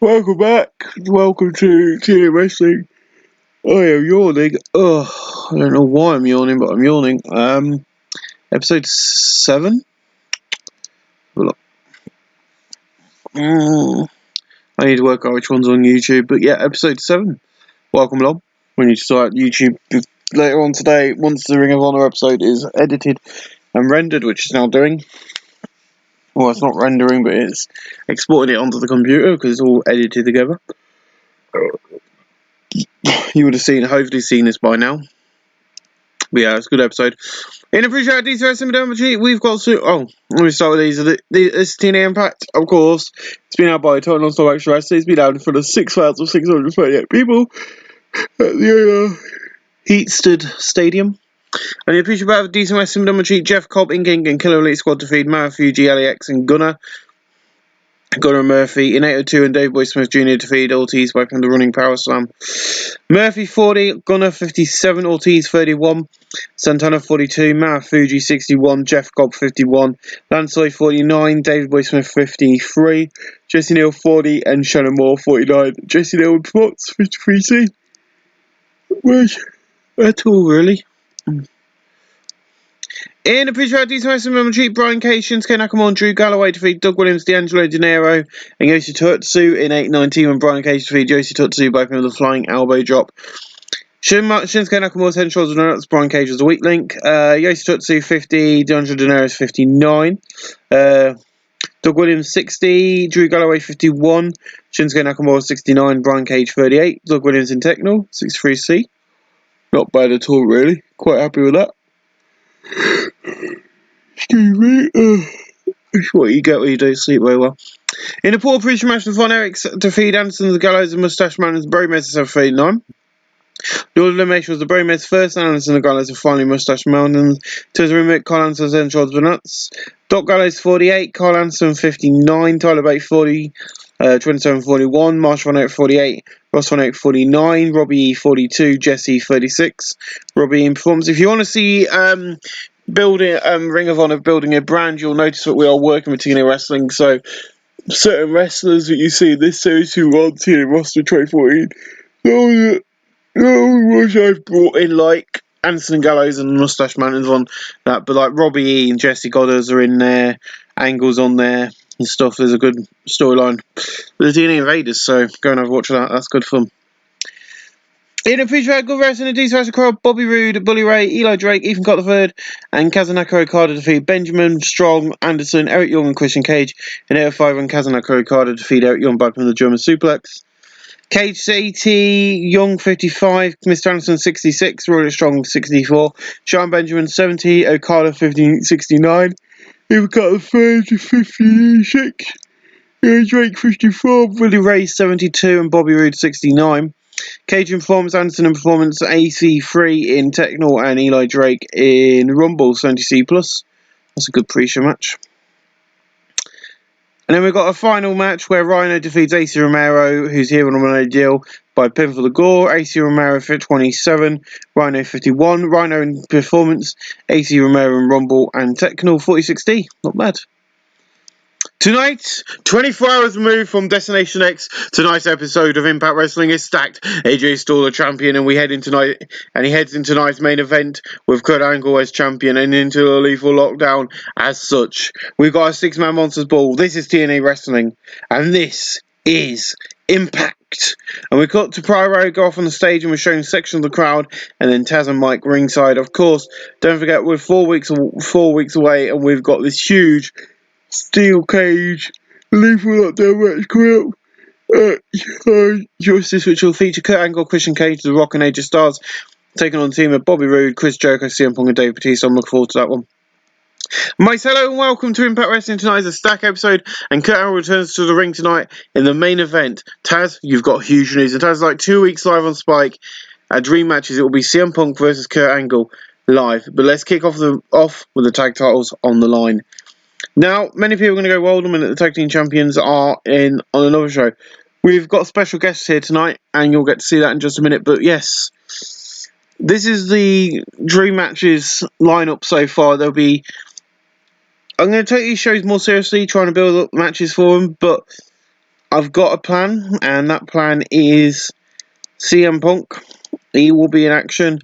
Welcome back. Welcome to TNA Wrestling. I am yawning. I don't know why I'm yawning, but I'm yawning. Episode 7. I need to work out which one's on YouTube, but yeah, episode 7. Welcome along. We need to start YouTube later on today once the Ring of Honor episode is edited and rendered, which it's now doing. Well, it's not rendering, but it's exporting it onto the computer because it's all edited together. You would have hopefully seen this by now. But yeah, it's a good episode. In appreciate these wrestling, we've got let me start with these. This TNA Impact, of course. It's been out by Total Non-Stop Extra Wrestling. It's been out in front of 6,638 people at the Heatsted Stadium. And the appreciate about decent wrestling Cheat, Jeff Cobb, Inking, and Killer Elite Squad defeat Mara Fuji, LAX, and Gunnar Murphy in 802 and Dave Boy Smith Jr. defeated Ortiz by the running power slam. Murphy 40, Gunnar 57, Ortiz 31, Santana 42, Mara Fuji 61, Jeff Cobb 51, Lansoy 49, David Boy Smith 53, Jesse Neal 40, and Shannon Moore 49. Jesse Neal in spots 53C. Which, that's all really. In the pitch round, decent wrestling cheat, Brian Cage, Shinsuke Nakamura, and Drew Galloway defeat Doug Williams, D'Angelo De Niro, and Yoshi Tutsu in 8:19 when Brian Cage defeated Yoshi Tutsu by with a flying elbow drop. Shinsuke Nakamura's head and shoulders were announced. Brian Cage was a weak link. Yoshi Tutsu 50, D'Angelo De Niro's 59. Doug Williams 60, Drew Galloway 51, Shinsuke Nakamura 69, Brian Cage 38, Doug Williams in Techno 63C. Not bad at all, really. Quite happy with that. Excuse me. It's what you get when you don't sleep very well. In a poor preacher match, Von Erichs defeated Anderson, the Gallows, and Mustache Mountains, Bro Mess at 39. The order of elimination was the Bro Mess first, and Anderson, the Gallows, and finally Mustache Mountains. To his roommate, Carl Anderson's end shots were nuts. Doc Gallows 48, Carl Anderson 59, Tyler Bate 40, 27-41, Marshall Von Erich 48, Ross Von Erich 49, Robbie 42, Jesse 36. Robbie in performance. If you want to see building Ring of Honor building a brand, you'll notice that we are working with TNA Wrestling. So certain wrestlers that you see in this series who were on TNA roster 2014, which I've brought in, like Anderson and Gallows and Mustache Mountains on that, but like Robbie E and Jesse Goddard are in there, Angles on there and stuff. There's a good storyline with the TNA Invaders, so go and have a watch of that. That's good fun. In a feature good wrestling, a decent crowd, Bobby Roode, Bully Ray, Eli Drake, Ethan Cott III, and Kazunaka Okada defeat Benjamin, Strong, Anderson, Eric Young, and Christian Cage. In 805, and Kazunaka Okada defeat Eric Young by the German suplex. Cage 80, Young 55, Mr. Anderson 66, Roy Strong 64, Sean Benjamin 70, Okada 69, Ethan Cott III 56, Drake 54, Bully Ray 72, and Bobby Roode 69. Cage in Performance, Anderson in Performance, AC3 in Techno, and Eli Drake in Rumble 70C+. That's a good pre-show match. And then we've got a final match where Rhino defeats AC Romero, who's here on a deal, by pin for the Gore. AC Romero 27, Rhino 51, Rhino in Performance, AC Romero in Rumble, and Techno 46D. Not bad. Tonight, 24 hours removed from Destination X, tonight's episode of Impact Wrestling is stacked. AJ Styles the champion, and he heads into tonight's main event with Kurt Angle as champion and into a lethal lockdown as such. We've got a 6-man Monsters Ball. This is TNA Wrestling, and this is Impact. And we got to Pyro go off on the stage, and we're showing sections of the crowd, and then Taz and Mike ringside. Of course, don't forget we're 4 weeks away, and we've got this huge steel cage lethal lockdown match coming up. Justice, which will feature Kurt Angle, Christian Cage, The Rock, and Age of Stars, taking on the team of Bobby Roode, Chris Jericho, CM Punk, and Dave Bautista. I'm looking forward to that one. Mike, hello and welcome to Impact Wrestling. Tonight is a stack episode, and Kurt Angle returns to the ring tonight in the main event. Taz, you've got huge news. And Taz, like 2 weeks live on Spike. Our dream matches, it will be CM Punk versus Kurt Angle live. But let's kick off with the tag titles on the line. Now, many people are going to go, well, a minute, the tag team champions are on another show. We've got special guests here tonight, and you'll get to see that in just a minute. But yes, this is the Dream Matches lineup so far. I'm going to take these shows more seriously, trying to build up matches for them, but I've got a plan, and that plan is CM Punk. He will be in action,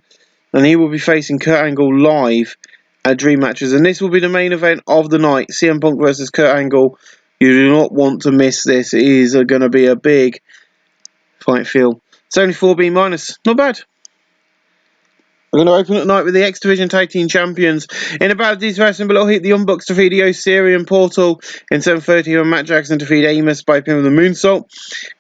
and he will be facing Kurt Angle live at Dream Matches, and this will be the main event of the night. CM Punk versus Kurt Angle. You do not want to miss this. It is going to be a big fight feel. It's only 4B minus. Not bad. We're going to open at night with the X Division Tag Team Champions. In about these wrestling below, hit the Young Bucks defeat the Osirian Portal in 7:30, and Matt Jackson defeat Amos by pin with a moonsault.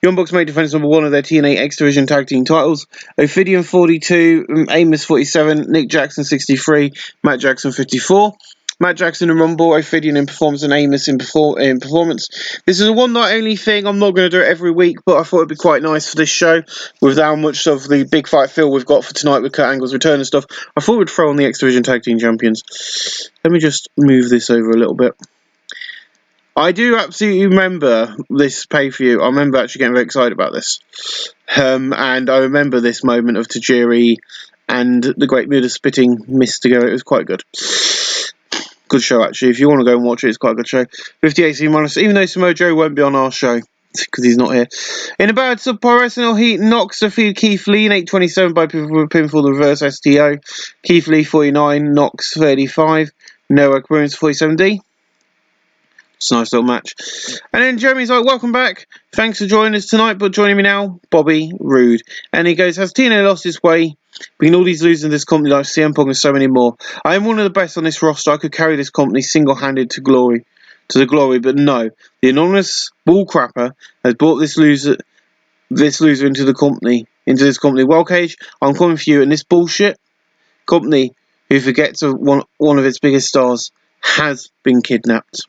Young Bucks made defense number 1 of their TNA X Division Tag Team titles. Ophidian 42, Amos 47, Nick Jackson 63, Matt Jackson 54. Matt Jackson in Rumble, Ophidian in performance, and Amos in performance. This is a one-night only thing. I'm not going to do it every week, but I thought it'd be quite nice for this show with how much of the big fight feel we've got for tonight with Kurt Angle's return and stuff. I thought we'd throw on the X Division Tag Team Champions. Let me just move this over a little bit. I do absolutely remember this pay-per-view. I remember actually getting very excited about this. And I remember this moment of Tajiri and the Great Muda spitting mist together. It was quite good. Good show, actually. If you want to go and watch it, it's quite a good show. 58C minus, even though Samoa Joe won't be on our show because he's not here. In a bad Pro Wrestling Heat, Knox defeated Keith Lee in 8:27 by pinfall the reverse STO. Keith Lee 49, Knox 35, Noah Bruins 47D. It's a nice little match. And then Jeremy's like, welcome back. Thanks for joining us tonight, but joining me now, Bobby Roode. And he goes, has TNA lost his way? Between all these losers in this company like CM Punk and so many more. I am one of the best on this roster. I could carry this company single-handed to the glory, but no. The anonymous bullcrapper has brought this loser into this company. Well, Cage, I'm coming for you, and this bullshit company who forgets one of its biggest stars has been kidnapped.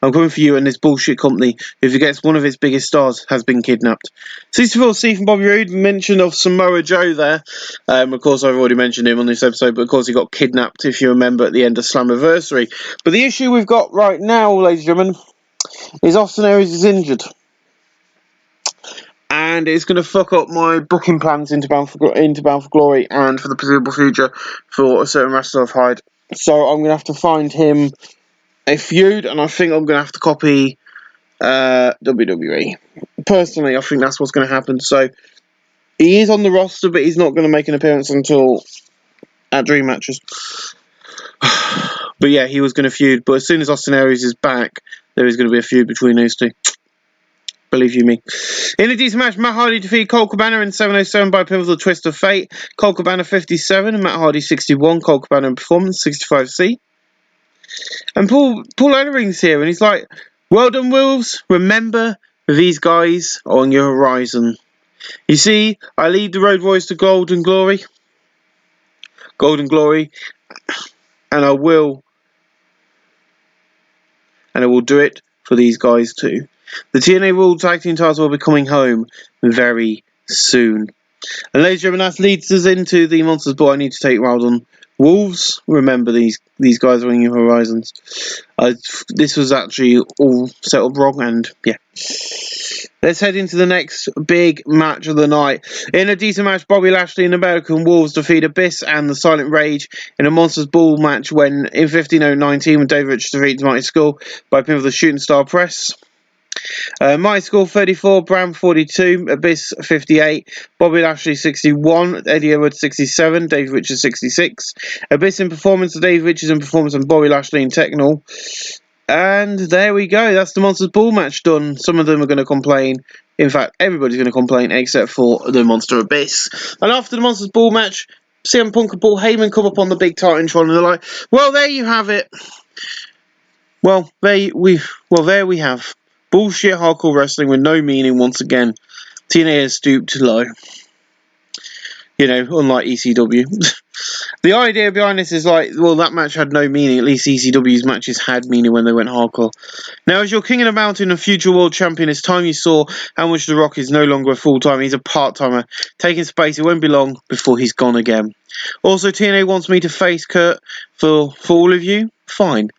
I'm coming for you, and this bullshit company who forgets one of its biggest stars has been kidnapped. 64C from Bobby Roode, mention of Samoa Joe there. Of course, I've already mentioned him on this episode, but of course he got kidnapped, if you remember, at the end of Slammiversary. But the issue we've got right now, ladies and gentlemen, is Austin Aries is injured. And it's going to fuck up my booking plans into Bound for Glory and for the foreseeable future for a certain wrestler I've hired. So I'm going to have to find him a feud, and I think I'm going to have to copy WWE. Personally, I think that's what's going to happen. So he is on the roster, but he's not going to make an appearance until at Dream Matches. But yeah, he was going to feud. But as soon as Austin Aries is back, there is going to be a feud between those two. Believe you me. In a decent match, Matt Hardy defeated Colt Cabana in 7:07 by pivotal twist of fate. Colt Cabana 57, Matt Hardy 61. Colt Cabana in performance 65C. And Paul Ellering's here, and he's like, well done, Wolves. Remember, these guys are on your horizon. You see, I lead the Road Warriors to Golden Glory, and I will do it for these guys too. The TNA World Tag Team titles will be coming home very soon. And ladies and gentlemen, that leads us into the Monsters Ball. I need to take well done. Wolves, remember these guys are on your horizons. This was actually all set up wrong, and yeah. Let's head into the next big match of the night. In a decent match, Bobby Lashley and American Wolves defeat Abyss and the Silent Rage in a Monsters Ball match in 15:19 when David Rich defeats Mighty Skull by pin of the Shooting Star Press. Mighty Skull 34, Bram 42, Abyss 58, Bobby Lashley 61, Eddie Edwards 67, Dave Richards 66. Abyss in performance, Dave Richards in performance, and Bobby Lashley in technical. And there we go. That's the Monsters Ball match done. Some of them are going to complain. In fact, everybody's going to complain except for the Monster Abyss. And after the Monsters Ball match, CM Punk and Paul Heyman come up on the big Titantron and they're like, well, there you have it. Well, there we have bullshit hardcore wrestling with no meaning once again. TNA has stooped low. You know, unlike ECW. The idea behind this is like, well, that match had no meaning. At least ECW's matches had meaning when they went hardcore. Now, as your King of the Mountain and future world champion, it's time you saw how much The Rock is no longer a full-timer. He's a part-timer, taking space. It won't be long before he's gone again. Also, TNA wants me to face Kurt for all of you. Fine.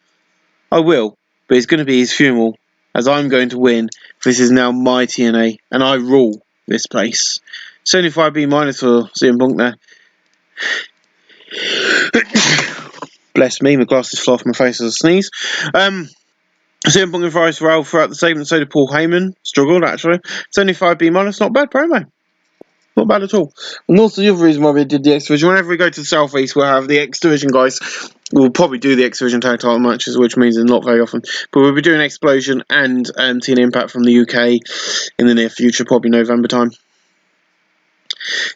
I will. But it's going to be his funeral, as I'm going to win. This is now my TNA, and I rule this place. 75B minus for CM Punk there. Bless me, my glasses fell off my face as I sneeze. CM Punk and Vice Rail throughout the segment, so did Paul Heyman. Struggled, actually. 75B minus, not bad promo. Not bad at all. And also the other reason why we did the X Division, whenever we go to the Southeast, we'll have the X Division guys. We'll probably do the X Division tag title matches, which means not very often. But we'll be doing Explosion and TNA Impact from the UK in the near future, probably November time.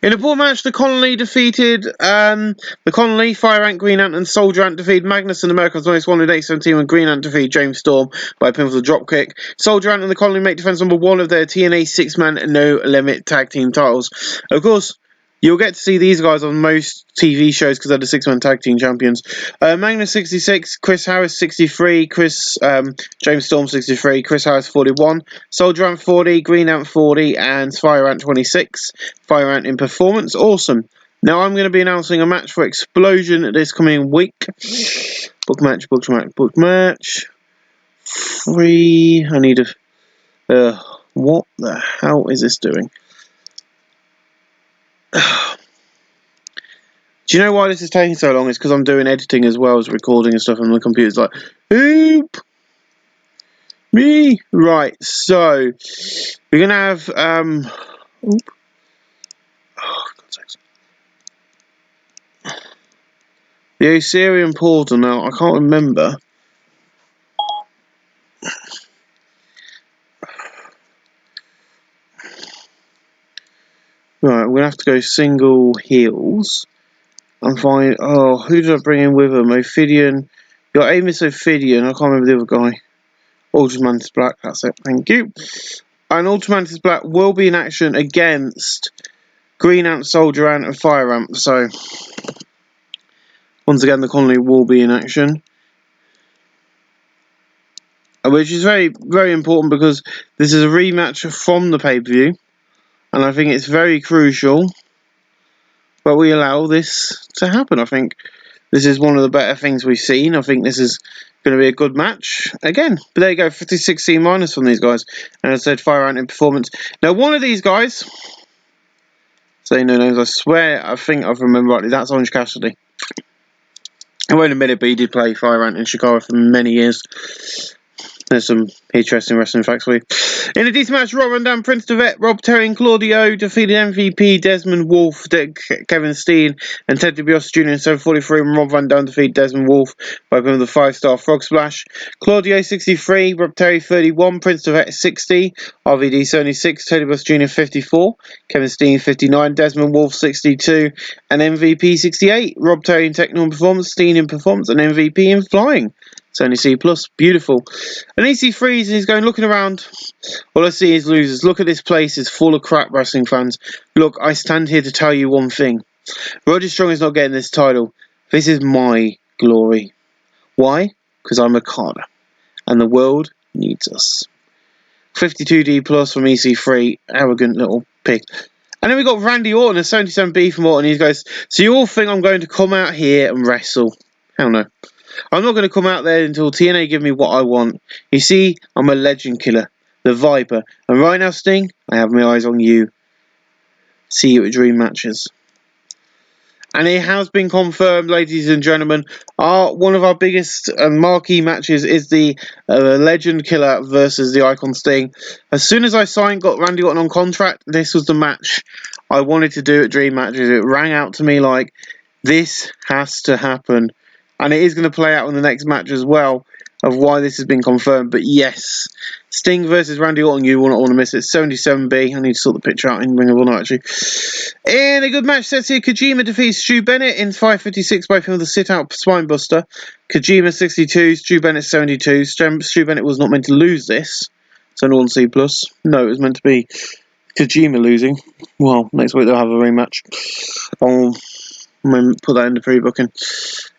In a poor match, the Connolly defeated Fire Ant, Green Ant, and Soldier Ant defeated Magnus and America's Most Wanted 817 when Green Ant defeated James Storm by a pinfall dropkick. Soldier Ant and the Connolly make defense number 1 of their TNA 6-man No Limit tag team titles. Of course, you'll get to see these guys on most TV shows because they're the 6-man tag team champions. Magnus 66, Chris Harris 63, James Storm 63, Chris Harris 41, Soldier Ant 40, Green Ant 40, and Fire Ant 26. Fire Ant in performance, awesome. Now I'm going to be announcing a match for Explosion this coming week. Book match. 3. I need a. What the hell is this doing? Do you know why this is taking so long? It's because I'm doing editing as well as recording and stuff, and the computer's like, oop, me. Right, so we're gonna have oop. Oh, God's sakes. The Osirian Portal. Now I can't remember. Right, we're gonna have to go single heels. I'm fine. Oh, who did I bring in with him? Ophidian. Your aim is Ophidian. I can't remember the other guy. Ultramantis Black. That's it. Thank you. And Ultramantis Black will be in action against Green Ant, Soldier Ant, and Fire Ant. So, once again, the Colony will be in action. Which is very, very important because this is a rematch from the pay-per-view. And I think it's very crucial that we allow this to happen. I think this is one of the better things we've seen. I think this is going to be a good match. Again, but there you go, 56C minus from these guys. And as I said, Fire Ant in performance. Now, one of these guys, say no names, I swear, I think I remember rightly, that's Orange Cassidy. I won't admit it, but he did play Fire Ant in Chicago for many years. There's some interesting wrestling facts for you. In a decent match, Rob Van Dam, Prince Devet, Rob Terry and Claudio defeated MVP Desmond Wolfe, Kevin Steen, and Ted DiBiase Jr. in 7:43, and Rob Van Dam defeated Desmond Wolfe by putting the 5-star Frog Splash. Claudio 63, Rob Terry 31, Prince Devet 60, RVD 76, Ted DiBiase Jr. 54, Kevin Steen 59, Desmond Wolfe 62, and MVP 68. Rob Terry in technical performance, Steen in performance, and MVP in flying. It's only C+. Beautiful. And EC3 he's going looking around. All I see is losers. Look at this place. It's full of crap wrestling fans. Look, I stand here to tell you one thing. Roger Strong is not getting this title. This is my glory. Why? Because I'm a Carter. And the world needs us. 52D plus from EC3. Arrogant little pig. And then we got Randy Orton, a 77B from Orton. He goes, so you all think I'm going to come out here and wrestle? Hell no. I'm not going to come out there until TNA give me what I want. You see, I'm a legend killer, the Viper. And right now, Sting, I have my eyes on you. See you at Dream Matches. And it has been confirmed, ladies and gentlemen, one of our biggest marquee matches is the Legend Killer versus the Icon Sting. As soon as I got Randy Orton on contract, this was the match I wanted to do at Dream Matches. It rang out to me like, this has to happen. And it is going to play out in the next match as well of why this has been confirmed. But yes, Sting versus Randy Orton, you will not want to miss it. 77B. I need to sort the picture out in Ring of Honor, actually. In a good match, sets here, Kojima defeats Stu Bennett in 5:56 by film of the sit-out spinebuster. Kojima 62, Stu Bennett 72. Stu Bennett was not meant to lose this. So no 1C+. No, it was meant to be Kojima losing. Well, next week they'll have a rematch. I'll put that in the pre-booking.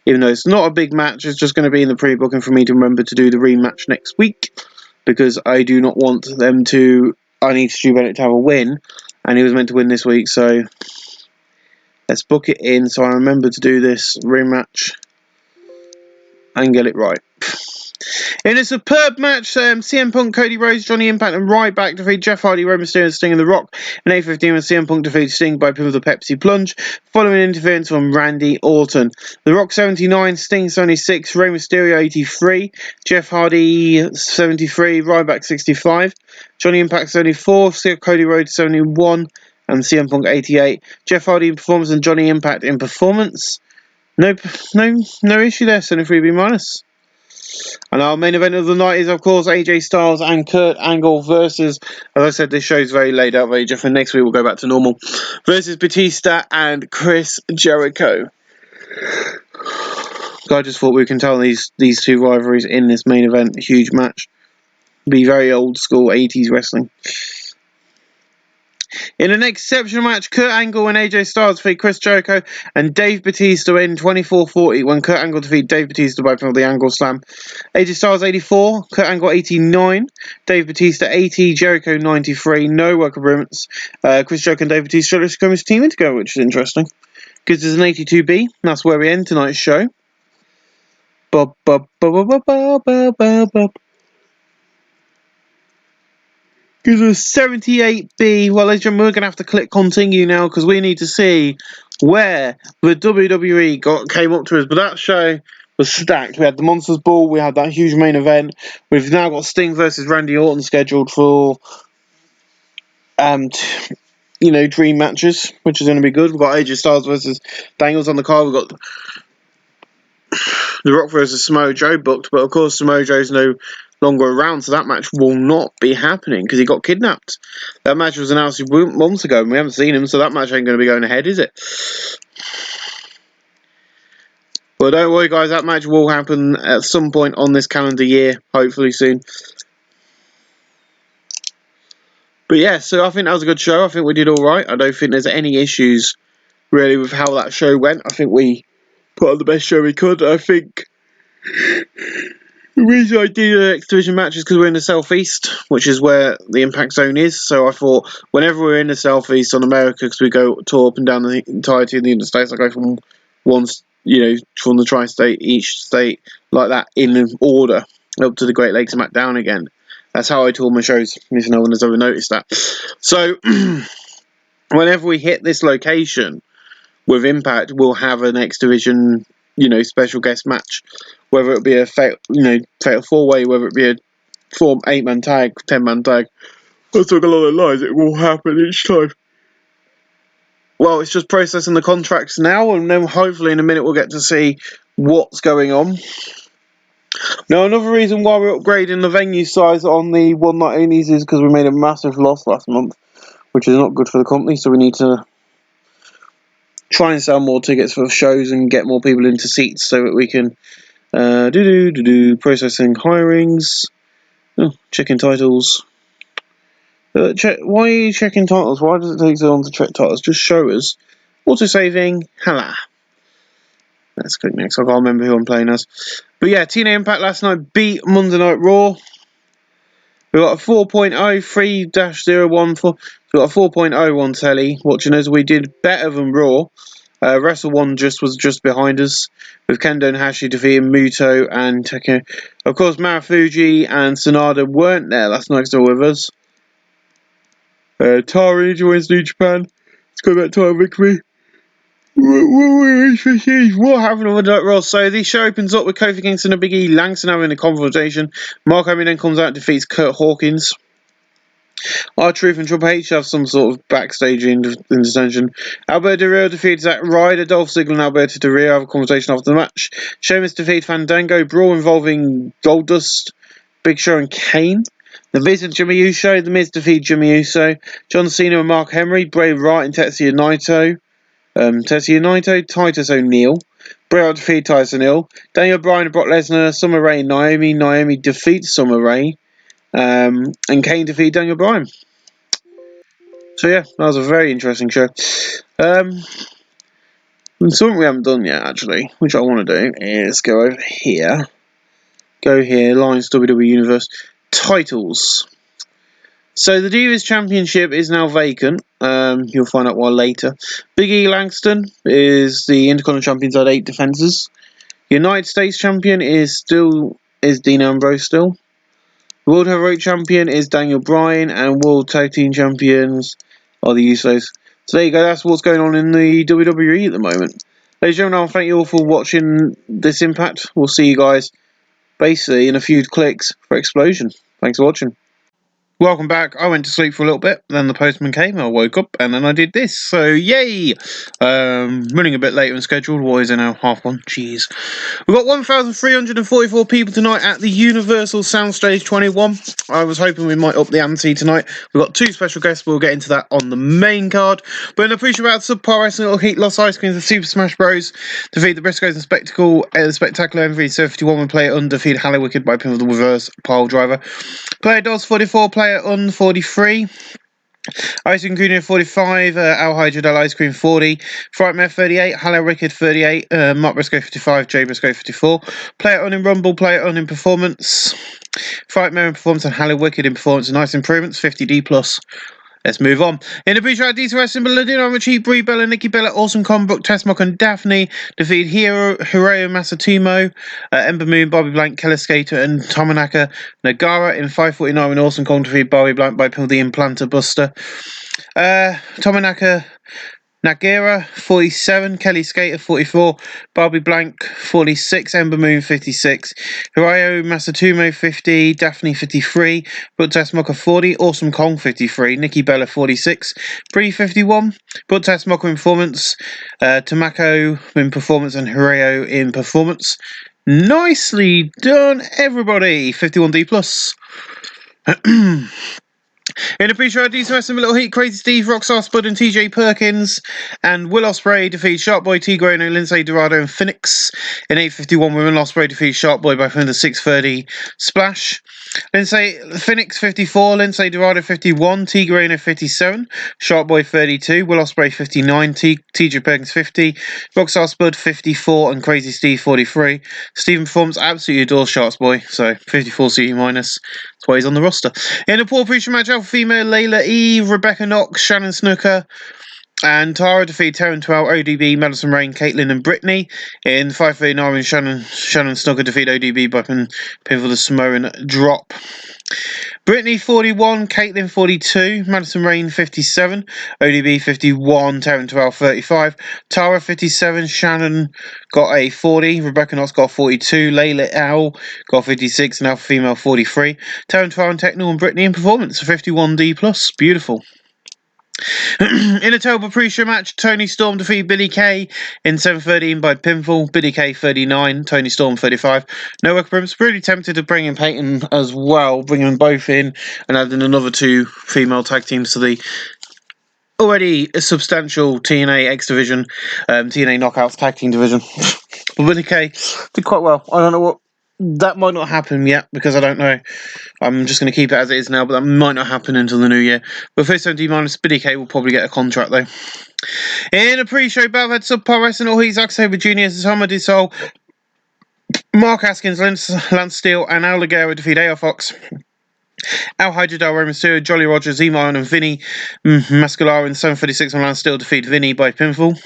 Even though it's not a big match, it's just going to be in the pre-booking for me to remember to do the rematch next week. Because I do not want them to... I need Stu Bennett to have a win. And he was meant to win this week, so... let's book it in so I remember to do this rematch. And get it right. In a superb match, CM Punk, Cody Rhodes, Johnny Impact and Ryback defeated Jeff Hardy, Rey Mysterio, Sting and The Rock. In 8:15 when CM Punk defeated Sting by pin with the Pepsi Plunge, following interference from Randy Orton. The Rock 79, Sting 76, Rey Mysterio 83, Jeff Hardy 73, Ryback 65, Johnny Impact 74, Cody Rhodes 71, and CM Punk 88. Jeff Hardy in performance and Johnny Impact in performance. No issue there, 73B minus. And our main event of the night is, of course, AJ Styles and Kurt Angle versus, as I said, this show's very laid out, very different. Next week we'll go back to normal. Versus Batista and Chris Jericho. I just thought we can tell these two rivalries in this main event. Huge match. Be very old school 80s wrestling. In an exceptional match, Kurt Angle and AJ Styles defeat Chris Jericho and Dave Batista in 24-40 when Kurt Angle defeated Dave Batista by the Angle Slam. AJ Styles 84, Kurt Angle 89, Dave Batista 80, Jericho 93, no work agreements. Chris Jericho and Dave Batista are coming to team in together, which is interesting. Because there's an 82B, and that's where we end tonight's show. Bob. Because of 78B, well, ladies and gentlemen, we're going to have to click continue now because we need to see where the WWE came up to us. But that show was stacked. We had the Monsters Ball, we had that huge main event. We've now got Sting versus Randy Orton scheduled for, dream matches, which is going to be good. We've got AJ Styles versus Daniels on the card. We've got The Rock versus Samoa Joe booked, but of course Samoa Joe's no longer around, so that match will not be happening because he got kidnapped. That match was announced months ago and we haven't seen him, so that match ain't going to be going ahead, is it? Well, don't worry guys, that match will happen at some point on this calendar year, hopefully soon. But yeah, so I think that was a good show. I think we did alright. I don't think there's any issues really with how that show went. I think we put on the best show we could. I think the reason I did an X Division match is because we're in the Southeast, which is where the Impact Zone is. So I thought whenever we're in the Southeast on America, because we go tour up and down the entirety of the United States, I go from from the tri-state, each state, like that, in order, up to the Great Lakes and back down again. That's how I tour my shows, if no one has ever noticed that. So whenever we hit this location with Impact, we'll have an X Division, special guest match. Whether it be a fatal 4-way, whether it be a 8-man tag, 10-man tag. I took a lot of lies. It will happen each time. Well, it's just processing the contracts now, and then hopefully in a minute we'll get to see what's going on. Now, another reason why we're upgrading the venue size on the one night onlys is because we made a massive loss last month, which is not good for the company, so we need to try and sell more tickets for shows and get more people into seats so that we can processing hirings, checking titles. Why are you checking titles? Why does it take so long to check titles? Just show us. Auto-saving, hella. Let's click next. I can't remember who I'm playing as. But yeah, TNA Impact last night beat Monday Night Raw. We got a 4.0, 3-014. So we got a 4.0 on telly. Watching us, we did better than Raw. Wrestle 1 was just behind us, with Kendo and Hashi defeating Muto and Tekken. Of course, Marufuji and Sanada weren't there last night, still with us. Tari joins New Japan. Let's go back to our victory. What happened on the Raw? So the show opens up with Kofi Kingston and Big E Langston having a confrontation. Mark Henry then comes out and defeats Kurt Hawkins. R-Truth and Triple H have some sort of backstage intervention. Alberto Del Rio defeats Zack Ryder. Dolph Ziggler and Alberto Del Rio have a conversation after the match. Sheamus defeats Fandango. Brawl involving Goldust, Big Show and Kane. The Miz and Jimmy Uso. The Miz defeat Jimmy Uso. John Cena and Mark Henry. Bray Wyatt and Tetsuya Naito. Titus O'Neil. Bray Wyatt defeats Titus O'Neil. Daniel Bryan and Brock Lesnar. Summer Rae and Naomi. Naomi defeats Summer Rae. And Kane defeated Daniel Bryan. So yeah, that was a very interesting show. Something we haven't done yet, actually, which I want to do, is go over here. Go here, Lions WWE Universe. Titles. So the Divas Championship is now vacant. You'll find out why later. Big E Langston is the Intercontinental Champion, had 8 defenses. United States Champion is still is Dean Ambrose still. The World Heavyweight Champion is Daniel Bryan, and World Tag Team Champions are the Usos. So there you go, that's what's going on in the WWE at the moment. Ladies and gentlemen, thank you all for watching this Impact. We'll see you guys basically in a few clicks for Explosion. Thanks for watching. Welcome back. I went to sleep for a little bit, then the postman came, I woke up, and then I did this. So, yay! Running a bit later than scheduled. What is it now? 1:30. Jeez. We've got 1,344 people tonight at the Universal Soundstage 21. I was hoping we might up the ante tonight. We've got 2 special guests, but we'll get into that on the main card. But in a pre-show about Subpar Wrestling, Little Heat, Lost Ice Creams, and Super Smash Bros. Defeat the Briscoes and Spectacular MVP 51 and Player Undefeated Halley Wicked by pin of the reverse pile driver. Player Does 44, Player Un 43. Ice Cream Junior 45, Al Hydrodel Ice Cream 40, Frightmare 38, Hello Wicked 38, Mark Briscoe 55, Jay Briscoe 54, Player On in Rumble, Player On in Performance, Frightmare in Performance and Hello Wicked in Performance and Nice Improvements, 50D+. Let's move on. In the pre-show, DC Wrestling, Ladino, Richie, Brie Bella, Nikki Bella, Awesome Con, Brooke, Tessmock, and Daphne defeat Hiroyo Masatomo, Ember Moon, Bobby Blank, Keller Skater, and Tomonaka Nagara in 5:49 when Awesome Con defeat Bobby Blank by Pill the Implanter Buster. Tomonaka Nagara 47, Kelly Skater 44, Barbie Blank 46, Ember Moon 56, Hiroyo Masatomo 50, Daphne 53, Brooke Tessmocker 40, Awesome Kong 53, Nikki Bella 46, Brie 51, Brooke Tessmocker in Performance, Tomako in Performance, and Hiroyo in Performance. Nicely done, everybody. 51D+. In the pre-show, DC Wrestling, Little Heat, Crazy Steve, Rockstar Spud, and TJ Perkins, and Will Ospreay defeats Sharkboy, T-Grano, Lindsay Dorado, and Phoenix. In 8:51, Will Ospreay defeats Sharkboy by the 6:30 splash. Phoenix 54, Lindsay Dorado 51, T-Grano 57, Sharkboy 32, Will Ospreay 59, TJ Perkins 50, Rockstar Spud 54, and Crazy Steve 43. Stephen Performance absolutely adores Sharkboy, so 54 CE minus. That's why he's on the roster. In a poor pre-show match, Alpha Female, Layla Eve, Rebecca Knox, Shannon Snooker, and Tara defeat Taryn 12, ODB, Madison Rain, Caitlin, and Brittany. In 5:39, Shannon Snooker defeat ODB by pinfall the Samoan drop. Brittany 41, Caitlin 42, Madison Rain 57, ODB 51, Taryn 12 35, Tara 57, Shannon got a 40, Rebecca Knox got a 42, Layla Owl got 56, and Alpha Female 43, Taryn 12 and Techno and Brittany in Performance 51D+. Beautiful. In a terrible pre-show match, Tony Storm defeated Billy Kay in 7:13 by pinfall. Billy Kay 39, Tony Storm 35. No work problems. Really tempted to bring in Peyton as well, bringing them both in and adding another 2 female tag teams to the already a substantial TNA X division, TNA Knockouts tag team division. But Billy Kay did quite well. I don't know what. That might not happen yet because I don't know. I'm just going to keep it as it is now, but that might not happen until the new year. But first time D- Billy Kay will probably get a contract though. In a pre-show battle, had Subpar Wrestling, All Heat, Zack Sabre Jr., Sama Disol, Mark Haskins, Lance Steele, and Al Ligero defeat AR Fox, Al Hydrodel, Rey Mysterio, Jolly Roger, Z-Man, and Vinny Mascalara in 7:36 when Lance Steele defeat Vinny by pinfall.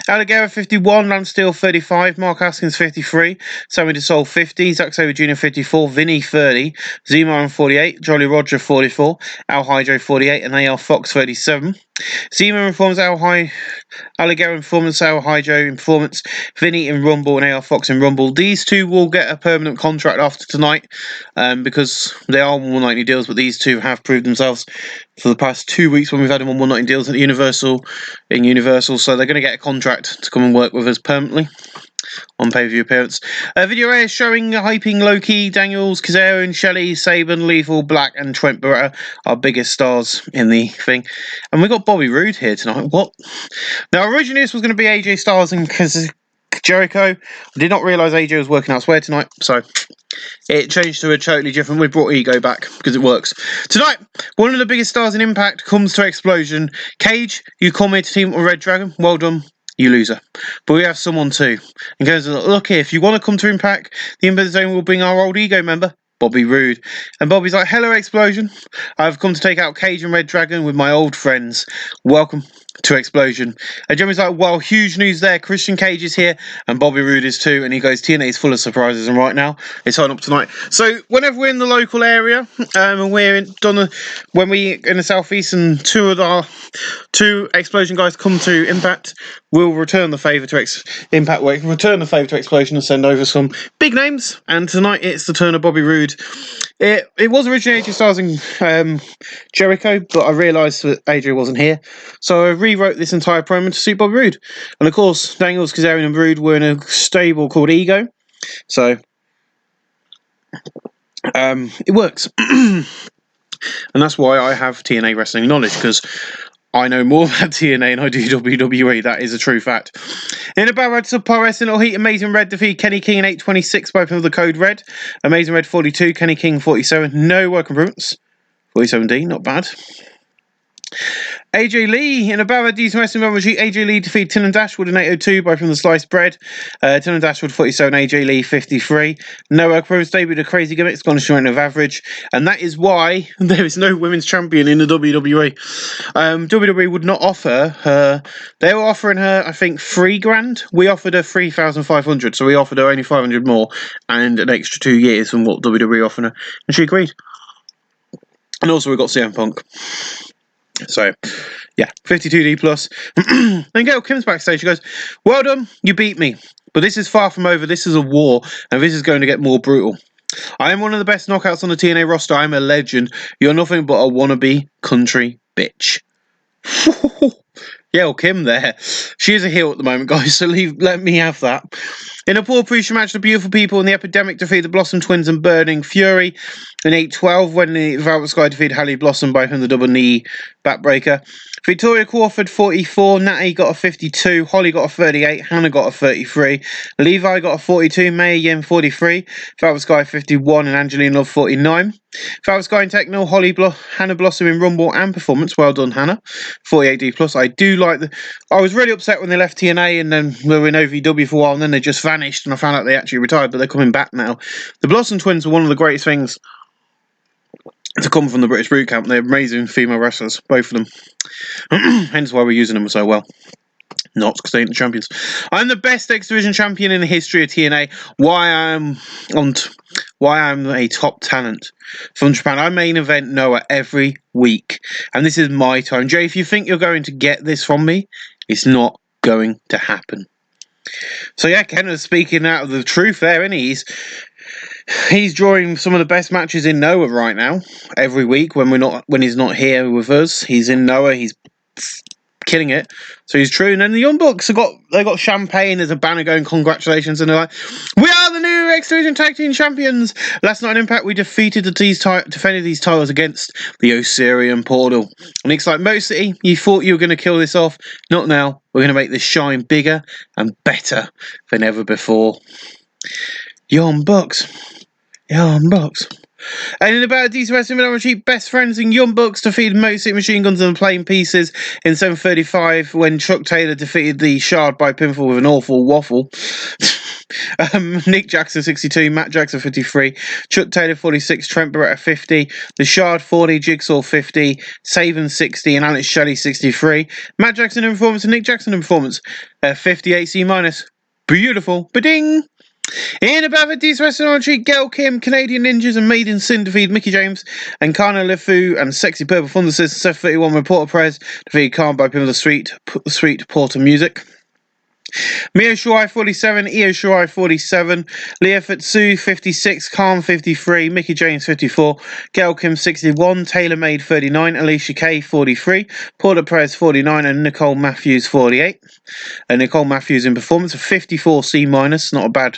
Alligator 51, Lance Steele 35, Mark Haskins 53, Sammy DeSol 50, Zack Sabre Jr. 54, Vinny 30, Z-Man 48, Jolly Roger 44, Al Hydro 48, and AR Fox 37. Z-Man informs Alligator in Performance, Al Hydro in Performance, Vinny in Rumble, and AR Fox in Rumble. These 2 will get a permanent contract after tonight because they are 190 deals, but these 2 have proved themselves for the past 2 weeks when we've had them on 190 deals at Universal, so they're going to get a contract to come and work with us permanently on pay-per-view appearance. Video is showing hyping Loki, Daniels, Kazarian, Shelley, Saban, Lethal, Black, and Trent Beretta, our biggest stars in the thing. And we got Bobby Roode here tonight. What? Now, originally this was going to be AJ Styles and Jericho. I did not realise AJ was working elsewhere tonight, so it changed to a totally different. We brought Ego back because it works. Tonight, one of the biggest stars in Impact comes to Explosion. Cage, you come here to team with Red Dragon. Well done, you loser. But we have someone too. And goes, look here, if you want to come to Impact, the Impact Zone will bring our old Ego member, Bobby Roode. And Bobby's like, hello Explosion. I've come to take out Cage and Red Dragon with my old friends. Welcome. to Explosion. And Jeremy's like, well, huge news there. Christian Cage is here and Bobby Roode is too. And he goes, TNA is full of surprises. And right now, it's on up tonight. So whenever we're in the local area and we're when we in the southeast and two Explosion guys come to Impact, we'll return the favour to Impact. We'll return the favour to Explosion and send over some big names. And tonight it's the turn of Bobby Roode. It was originally AJ Styles and Jericho, but I realised that AJ wasn't here. So I rewrote this entire promo to suit Bobby Roode. And of course, Daniels, Kazarian and Roode were in a stable called Ego. So it works. And that's why I have TNA wrestling knowledge, because I know more about TNA and I do WWE. That is a true fact. In a Bad Red Subpar Wrestling Little Heat, Amazing Red defeated Kenny King in 8:26 by the code red. Amazing Red 42, Kenny King 47. No work improvements. 47D, not bad. AJ Lee in a Bad Red Decent Wrestling Match. AJ Lee defeated Tin and Dashwood in 8:02 by from the sliced bread. Tin and Dashwood 47, AJ Lee 53. No work improvements. Debuted a crazy gimmick. It's gone straight of average. And that is why there is no women's champion in the WWE. WWE would not offer her. They were offering her, I think, $3,000. We offered her 3,500, so we offered her only 500 more and an extra 2 years from what WWE offered her, and she agreed. And also we got CM Punk. So, yeah, 52D plus. And Gail Kim's backstage. She goes, well done, you beat me. But this is far from over. This is a war, and this is going to get more brutal. I am one of the best knockouts on the TNA roster. I'm a legend. You're nothing but a wannabe country bitch. Gail Kim there. She is a heel at the moment, guys, so let me have that. In a poor pre-show match, the Beautiful People and the Epidemic defeated the Blossom Twins and Burning Fury in 8:12 when the Velvet Sky defeated Hallie Blossom by the double knee backbreaker. Victoria Crawford 44, Natty got a 52, Holly got a 38, Hannah got a 33, Levi got a 42, May Yin 43, Velvet Sky 51 and Angeline Love 49. Velvet Sky in Techno, Hannah Blossom in Rumble and Performance. Well done, Hannah. 48D plus. I do like I was really upset when they left TNA and then they were in OVW for a while and then they just vanished and I found out they actually retired, but they're coming back now. The Blossom Twins were one of the greatest things to come from the British Boot Camp. They're amazing female wrestlers, both of them. Hence why we're using them so well. Not because they ain't the champions. I'm the best X Division champion in the history of TNA. Why I'm a top talent from Japan. I main event Noah every week, and this is my time. Jay, if you think you're going to get this from me, it's not going to happen. So yeah, Ken is speaking out of the truth there, and he's drawing some of the best matches in Noah right now. Every week when he's not here with us, he's in Noah. He's killing it. So he's true. And then the Young Bucks they got champagne as a banner going, congratulations, and they're like, we are the new X Division Tag Team Champions. Last night in Impact we defended these titles against the Osirian Portal. And it's like, Mo City, you thought you were going to kill this off. Not now. We're going to make this shine bigger and better than ever before. Young Bucks. And in about a decent wrestling match, Best Friends and Young Bucks defeated Motor City Machine Guns and Plain Pieces in 7:35 when Chuck Taylor defeated the Shard by pinfall with an awful waffle. Nick Jackson 62, Matt Jackson 53, Chuck Taylor 46, Trent Beretta 50, the Shard 40, Jigsaw 50, Saban 60 and Alex Shelley 63. Matt Jackson in performance and Nick Jackson in performance 58 C-. Beautiful. Ba-ding! In a Bad Decent Wrestling on Cheat, Gail Kim, Canadian Ninjas and Maiden Sin defeated Mickey James and Kana Lefu and Sexy Purple Thunder Sisters. 731 Reporter Perez defeated Khan by pin of the Sweet Porter Music. Mio Shirai 47, Io Shirai 47, Leah Futsu 56, Khan 53, Mickey James 54, Gail Kim 61, Taylor Made 39, Alicia Kay 43, Porter Perez 49 and Nicole Matthews 48. And Nicole Matthews in performance of 54 C-, not a bad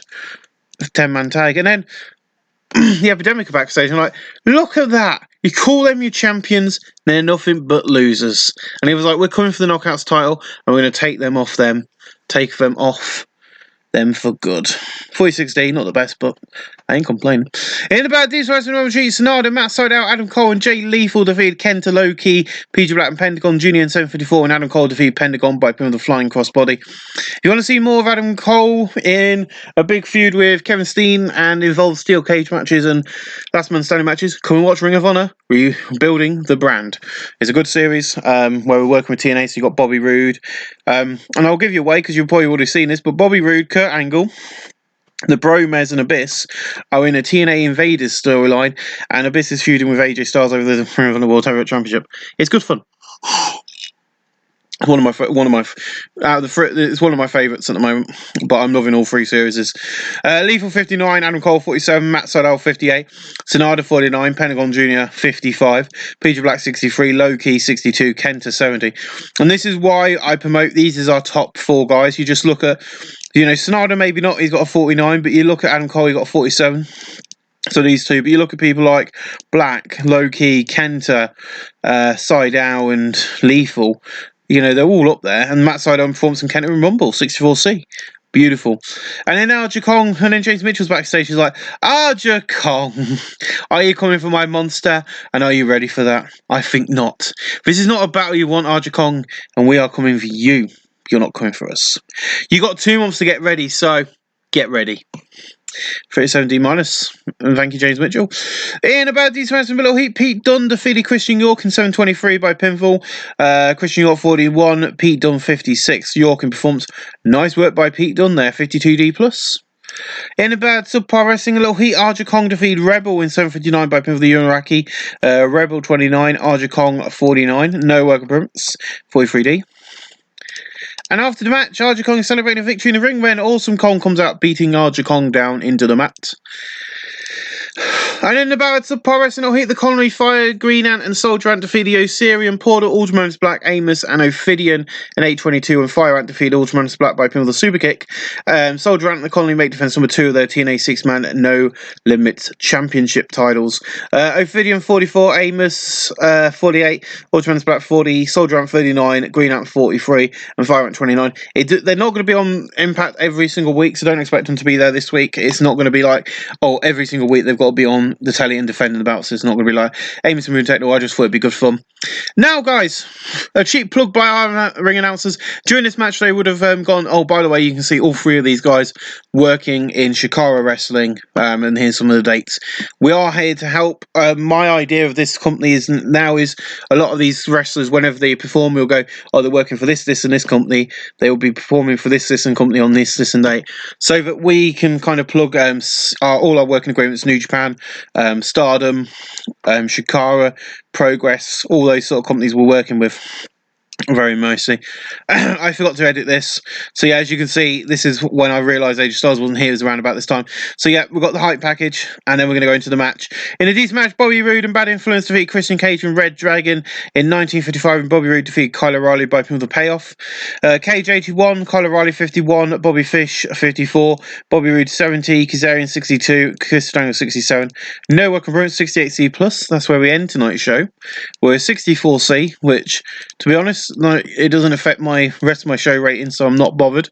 10-man tag. And then the Epidemic are backstage. I'm like, look at that. You call them your champions, they're nothing but losers. And he was like, we're coming for the Knockouts title and we're going to take them off them for good. 46D, not the best, but I ain't complaining. In the bad D's Wrestling Roman Street, Sonada, Matt Sydal, Adam Cole, and Jay Lethal defeated Kenta Loki, PJ Black, and Pentagon Jr. in 754, and Adam Cole defeated Pentagon by pin with a flying crossbody. If you want to see more of Adam Cole in a big feud with Kevin Steen and involves steel cage matches and last man standing matches, come and watch Ring of Honor, Rebuilding the Brand. It's a good series where we're working with TNA, so you've got Bobby Roode. And I'll give you away because you've probably already seen this, but Bobby Roode, Kurt Angle, the Bromez and Abyss are in a TNA Invaders storyline, and Abyss is feuding with AJ Styles over the Ring of Honor World Heavyweight Championship. It's good fun. It's one of my favourites at the moment, but I'm loving all three series. Lethal 59, Adam Cole 47, Matt Sydal 58, Sonada 49, Pentagon Jr. 55, PJ Black 63, Loki 62, Kenta 70. And this is why I promote these as our top 4 guys. You just look at, Sonada maybe not, he's got a 49, but you look at Adam Cole, he got a 47. So these two, but you look at people like Black, Loki, Kenta, Sydal, and Lethal. They're all up there. And Matt Sydal performs in Kenta and Rumble, 64C. Beautiful. And then Aja Kong, and then James Mitchell's backstage. He's like, Aja Kong, are you coming for my monster? And are you ready for that? I think not. This is not a battle you want, Aja Kong, and we are coming for you. You're not coming for us. You got 2 months to get ready, so get ready. 37D minus, and thank you, James Mitchell. In about these fans from below heat, Pete Dunne defeated Christian York in 723 by pinfall. Christian York 41, Pete Dunne 56. York in performance. Nice work by Pete Dunne there, 52D plus. In about subpar wrestling, a little heat, Aja Kong defeated Rebel in 759 by pinfall the Unaraki. Rebel 29, Aja Kong 49. No work appearance, 43D. And after the match, Aja Kong is celebrating a victory in the ring when Awesome Kong comes out, beating Aja Kong down into the mat. And in the battles of Power Wrestling, hit the Colony Fire, Green Ant and Soldier Ant defeated Osirian, Porter, Ultraman's Black, Amos and Ophidian in 822, and Fire Ant defeated Ultraman's Black by pin with a super kick. Soldier Ant and the Colony make defense number 2 of their TNA 6-man No Limits Championship titles. Ophidian 44, Amos 48, Ultraman's Black 40, Soldier Ant 39, Green Ant 43, and Fire Ant 29. They're not going to be on Impact every single week, so don't expect them to be there this week. It's not going to be like, every single week they've got to be on the telly and defending the bout, so it's not going to be like Amos and Moon Techno. I just thought it'd be good fun. Now, guys, a cheap plug by our ring announcers. During this match, they would have gone, by the way, you can see all 3 of these guys working in Shikara Wrestling, and here's some of the dates. We are here to help. My idea of this company is a lot of these wrestlers, whenever they perform, will go, they're working for this, and this company. They will be performing for this, and company on this, and date, so that we can kind of plug all our working agreements, New Japan, Stardom, Shikara, Progress, all those sort of companies we're working with. Very mostly. I forgot to edit this. So yeah, as you can see, this is when I realised AJ Styles wasn't here. It was around about this time. So yeah, we've got the hype package, and then we're going to go into the match. In a decent match, Bobby Roode and Bad Influence defeat Christian Cage and Red Dragon in 1955, and Bobby Roode defeated Kyle O'Reilly by pin with a payoff. Cage 81, Kyle O'Reilly 51, Bobby Fish 54, Bobby Roode 70, Kazarian 62, Chris Stangle 67. No work on 68C plus. That's where we end tonight's show. We're 64C, which, to be honest, it doesn't affect my rest of my show rating, so I'm not bothered.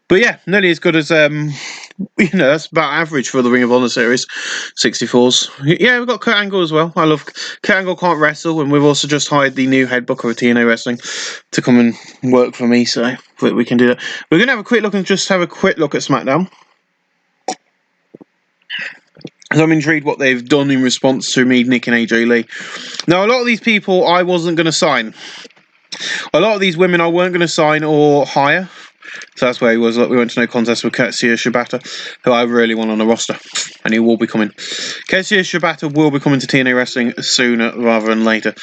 But yeah, nearly as good as that's about average for the Ring of Honor series, 64s. Yeah, we've got Kurt Angle as well. I love Kurt Angle can't wrestle, and we've also just hired the new head booker of TNA Wrestling to come and work for me, so we can do that. We're gonna have a quick look at SmackDown. So I'm intrigued what they've done in response to me, Nick and AJ Lee. Now, a lot of these people I wasn't going to sign. A lot of these women I weren't going to sign or hire. So that's where he was. Look, we went to no contest with Katsuya Shibata, who I really want on the roster. And he will be coming. Katsuya Shibata will be coming to TNA Wrestling sooner rather than later.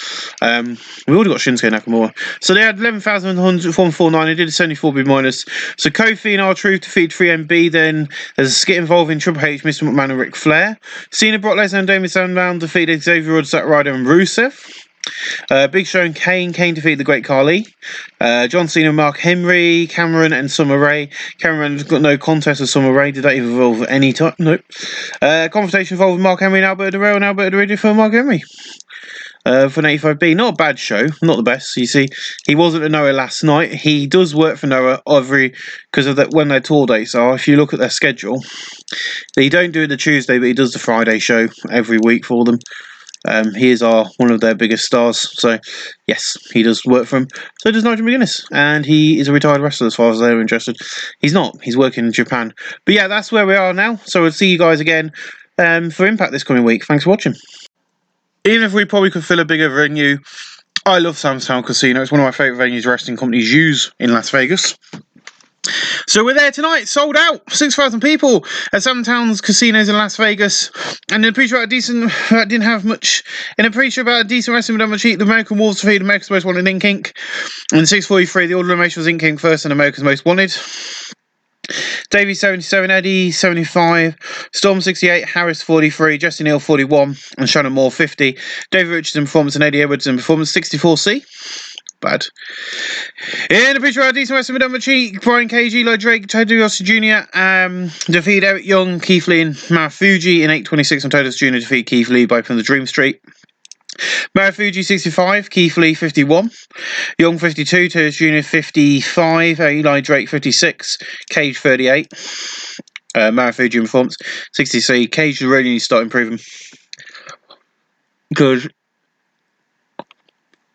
We already got Shinsuke Nakamura. So they had 11,149. They did a 74B minus. So Kofi and R-Truth defeated 3MB. Then there's a skit involving Triple H, Mr. McMahon, and Ric Flair. Cena, Brock Lesnar, and Damien Sandow defeated Xavier Woods, Zack Ryder, and Rusev. Big Show and Kane defeated the Great Khali. John Cena, Mark Henry, Cameron, and Summer Rae. Cameron's got no contest with Summer Rae. Did that even involve any time? Nope. Confrontation involving Mark Henry and Alberto Del Rio, and Alberto Del Rio for Mark Henry. for an 85B. Not a bad show, not the best. You see, he wasn't at Noah last night. He does work for Noah because of that when their tour dates are. If you look at their schedule, they don't do it the Tuesday, but he does the Friday show every week for them. He is one of their biggest stars, so yes, he does work for him. So does Nigel McGuinness, and he is a retired wrestler as far as they're interested. He's not, he's working in Japan. But yeah, that's where we are now, so we'll see you guys again for Impact this coming week. Thanks for watching. Even if we probably could fill a bigger venue, I love Sam's Town Casino. It's one of my favourite venues wrestling companies use in Las Vegas. So we're there tonight, sold out, 6,000 people at Sam's Town Casinos in Las Vegas. And in a pre-show about a decent, didn't have much, in a pre-show about a decent wrestling without much heat, the American Wolves defeated America's Most Wanted Ink Inc. In 6:43, the order of elimination was Ink Inc. first and America's Most Wanted. Davey 77, Eddie 75, Storm 68, Harris 43, Jesse Neal 41, and Shannon Moore 50. David Richardson performance and Eddie Edwards in performance 64C. Bad. In the picture, our decent wrestling with Damachi, Brian Cage, Eli Drake, Tadeusz Jr. Defeat Eric Young, Keith Lee, and Marufuji in 8:26, and Tadeusz Jr. defeat Keith Lee by from the Dream Street. Marufuji 65, Keith Lee 51, Young 52, Tadeusz Jr. 55, Eli Drake 56, Cage 38. Marufuji in performance 63. Cage really needs to start improving, because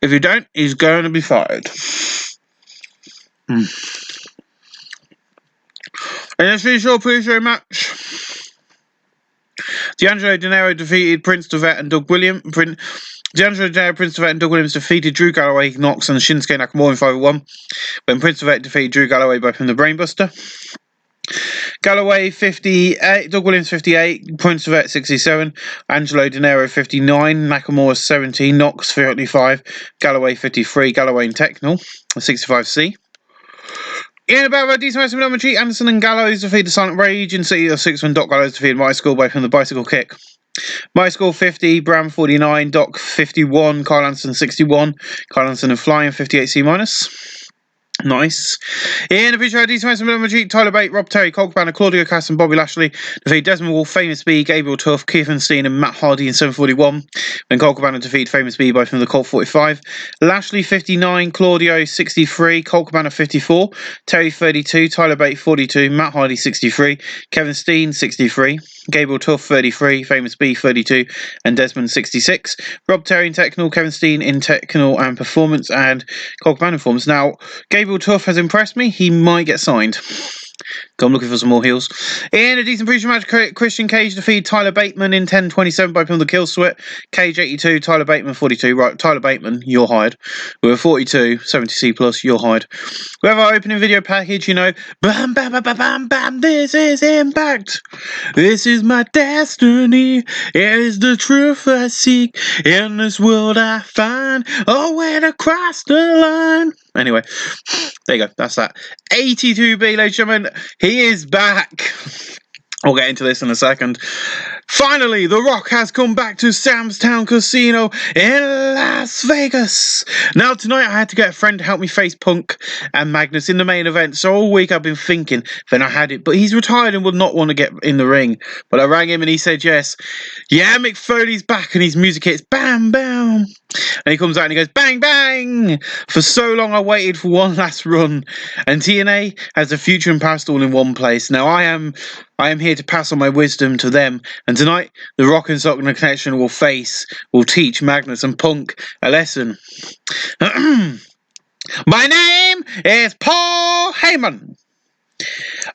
if you don't, he's going to be fired. In a three-short pre-show match, D'Angelo Dinero defeated Prince Devet and Doug Williams. D'Angelo Dinero, Prince Devet, and Doug Williams defeated Drew Galloway, Knox, and Shinsuke Nakamura in 5-1, when Prince Devet defeated Drew Galloway by from the Brainbuster. Galloway 58, Doug Williams 58, Prince Devet 67, Angelo Dinero 59, Nakamura 70, Knox 35, Galloway 53, Galloway and Technol 65C. In about a decent wrestling with G, Anderson and Gallows defeated the Silent Rage in City of 6 when Doc Gallows defeated My School by from the Bicycle Kick. My School 50, Bram 49, Doc 51, Kyle Anderson 61, Kyle Anderson and Flying 58C minus. Nice. In the picture, decent wrestling with G, Tyler Bate, Rob Terry, Colt Banner, Claudio Cass, and Bobby Lashley defeated Desmond Wolfe, Famous B, Gabriel Tuff, Keith Steen, and Matt Hardy in 7:41. When Colt Cabana defeated Famous B by from the Colt 45. Lashley 59, Claudio 63, Colt Cabana 54, Terry 32, Tyler Bate 42, Matt Hardy 63, Kevin Steen 63, Gabriel Tuff 33, Famous B 32, and Desmond 66. Rob Terry in Technical, Kevin Steen in Technical and Performance, and Colt Cabana Performance. Now, Gabriel Tuff has impressed me. He might get signed. I'm looking for some more heels. In a decent pre-show match, Christian Cage defeated Tyler Bateman in 10:27 by pin the kill sweat. Cage 82, Tyler Bateman 42. Right, Tyler Bateman, you're hired. With a 42, 70C plus, you're hired. We have our opening video package, you know. Bam, bam, bam, bam, bam, bam. This is Impact. This is my destiny. It is the truth I seek. In this world I find a way to cross the line. Anyway, there you go. That's that. 82B, ladies and gentlemen. He is back. We'll get into this in a second. Finally, The Rock has come back to Sam's Town Casino in Las Vegas. Now, tonight I had to get a friend to help me face Punk and Magnus in the main event. So all week I've been thinking, then I had it. But he's retired and would not want to get in the ring. But I rang him and he said yes. Yeah, Mick Foley's back and his music hits bam, bam. And he comes out and he goes bang, bang. For so long I waited for one last run. And TNA has the future and past all in one place. Now I am here to pass on my wisdom to them. And tonight, the Rock and Sock Connection will teach Magnus and Punk a lesson. My name is Paul Heyman.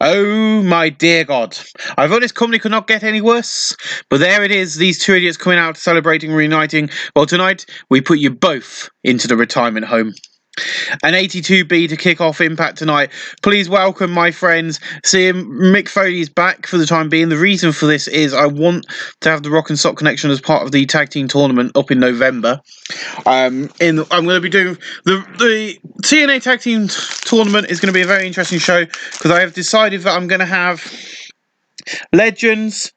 Oh my dear God. I thought this company could not get any worse. But there it is, these two idiots coming out celebrating, reuniting. Well, tonight, we put you both into the retirement home. An 82B to kick off Impact tonight. Please welcome my friends. See, Mick Foley's back for the time being. The reason for this is I want to have the Rock and Sock Connection as part of the tag team tournament up in November. I'm going to be doing the TNA tag team tournament. Is going to be a very interesting show because I have decided that I'm going to have Legends,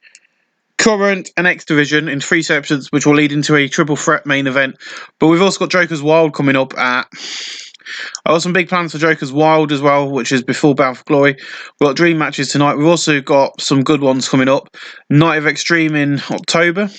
Current and X Division in 3 sections, which will lead into a triple threat main event. But we've also got Joker's Wild coming up at... I've got some big plans for Joker's Wild as well, which is before Bound for Glory. We've got dream matches tonight. We've also got some good ones coming up. Night of Extreme in October.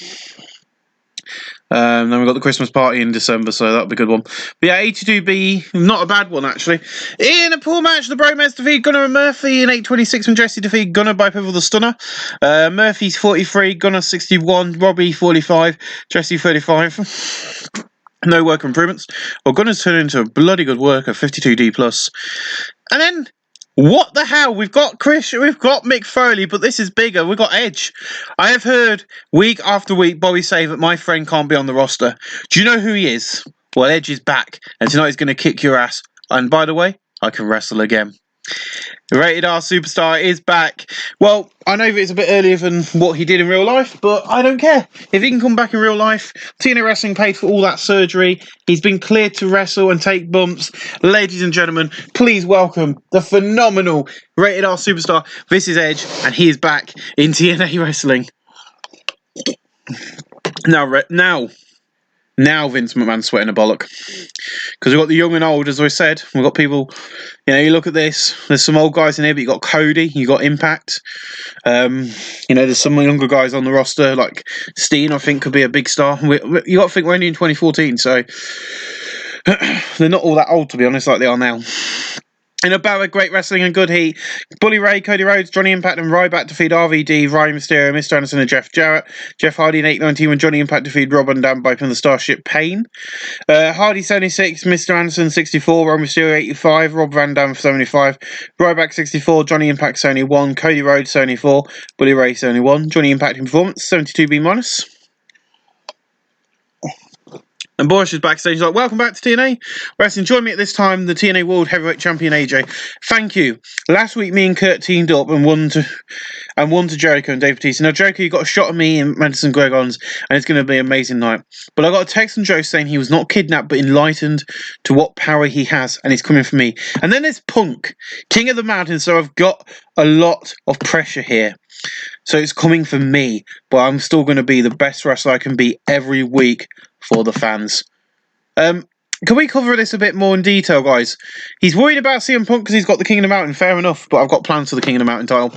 Then we've got the Christmas party in December, so that'll be a good one. But yeah, 82B, not a bad one, actually. In a pool match, the Bromans defeat Gunner and Murphy in 826 when Jesse defeated Gunner by Pivot the Stunner. Murphy's 43, Gunner 61, Robbie 45, Jesse 35. No work improvements. Well, Gunner's turned into a bloody good worker, 52D+. And then, what the hell? We've got Mick Foley, but this is bigger. We've got Edge. I have heard week after week Bobby say that my friend can't be on the roster. Do you know who he is? Well, Edge is back, and tonight he's going to kick your ass. And by the way, I can wrestle again. The Rated R Superstar is back. Well, I know that it's a bit earlier than what he did in real life, but I don't care. If he can come back in real life, TNA Wrestling paid for all that surgery. He's been cleared to wrestle and take bumps. Ladies and gentlemen, please welcome the phenomenal Rated R Superstar. This is Edge, and he is back in TNA Wrestling. Now Vince McMahon's sweating a bollock. Because we've got the young and old, as I said. We've got people, you look at this. There's some old guys in here, but you got Cody, you got Impact. There's some younger guys on the roster, like Steen, I think, could be a big star. You got to think we're only in 2014, so they're not all that old, to be honest, like they are now. In a bout of great wrestling and good heat, Bully Ray, Cody Rhodes, Johnny Impact and Ryback defeat RVD, Ryan Mysterio, Mr. Anderson and Jeff Jarrett. Jeff Hardy in 819 when Johnny Impact defeated Rob Van Dam by the Starship Pain. Hardy 76, Mr. Anderson 64, Ryan Mysterio 85, Rob Van Dam 75, Ryback 64, Johnny Impact 71, Cody Rhodes 74, Bully Ray 71, Johnny Impact in performance 72B-. And Boris is backstage like, welcome back to TNA Wrestling. Join me at this time, the TNA World Heavyweight Champion AJ. Thank you. Last week, me and Kurt teamed up and won to Jericho and Dave Bautista. Now, Jericho, you got a shot at me and Madison Gregons, and it's going to be an amazing night. But I got a text from Joe saying he was not kidnapped, but enlightened to what power he has, and he's coming for me. And then there's Punk, King of the Mountain, so I've got a lot of pressure here. So it's coming for me, but I'm still going to be the best wrestler I can be every week for the fans. Can we cover this a bit more in detail, guys? He's worried about CM Punk because he's got the King of the Mountain, fair enough, but I've got plans for the King of the Mountain title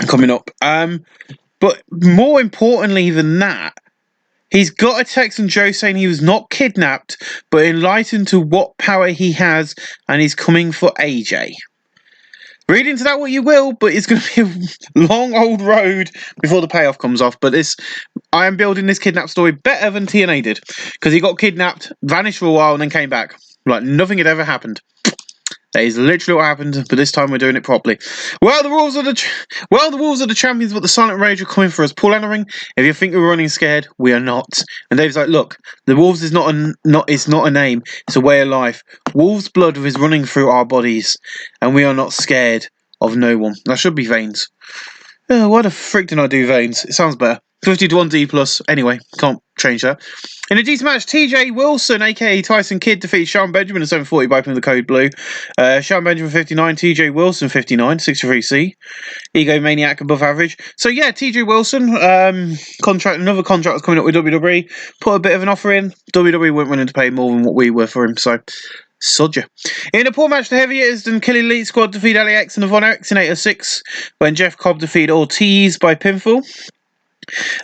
coming up. But more importantly than that, he's got a text from Joe saying he was not kidnapped, but enlightened to what power he has, and he's coming for AJ. Read into that what you will, but it's going to be a long old road before the payoff comes off. But I am building this kidnap story better than TNA did, because he got kidnapped, vanished for a while, and then came back like nothing had ever happened. That is literally what happened, but this time we're doing it properly. Well, the Wolves are the champions, but the Silent Rage are coming for us. Paul Ellering, if you think we're running scared, we are not. And Dave's like, look, the Wolves is not a name, it's a way of life. Wolves' blood is running through our bodies, and we are not scared of no one. That should be Veins. Why the frick did I do Veins? It sounds better. 51D+. Anyway, can't change that. In a decent match, TJ Wilson, a.k.a. Tyson Kidd, defeats Sean Benjamin at 740 by putting the code blue. Sean Benjamin 59, TJ Wilson 59, 63C. Egomaniac above average. So yeah, TJ Wilson, another contract was coming up with WWE. Put a bit of an offer in. WWE weren't willing to pay more than what we were for him, so Sodja. In a poor match, the Heavy Hitters and Killing Elite Squad defeat LAX and the Von Erichs in 806 when Jeff Cobb defeated Ortiz by pinfall.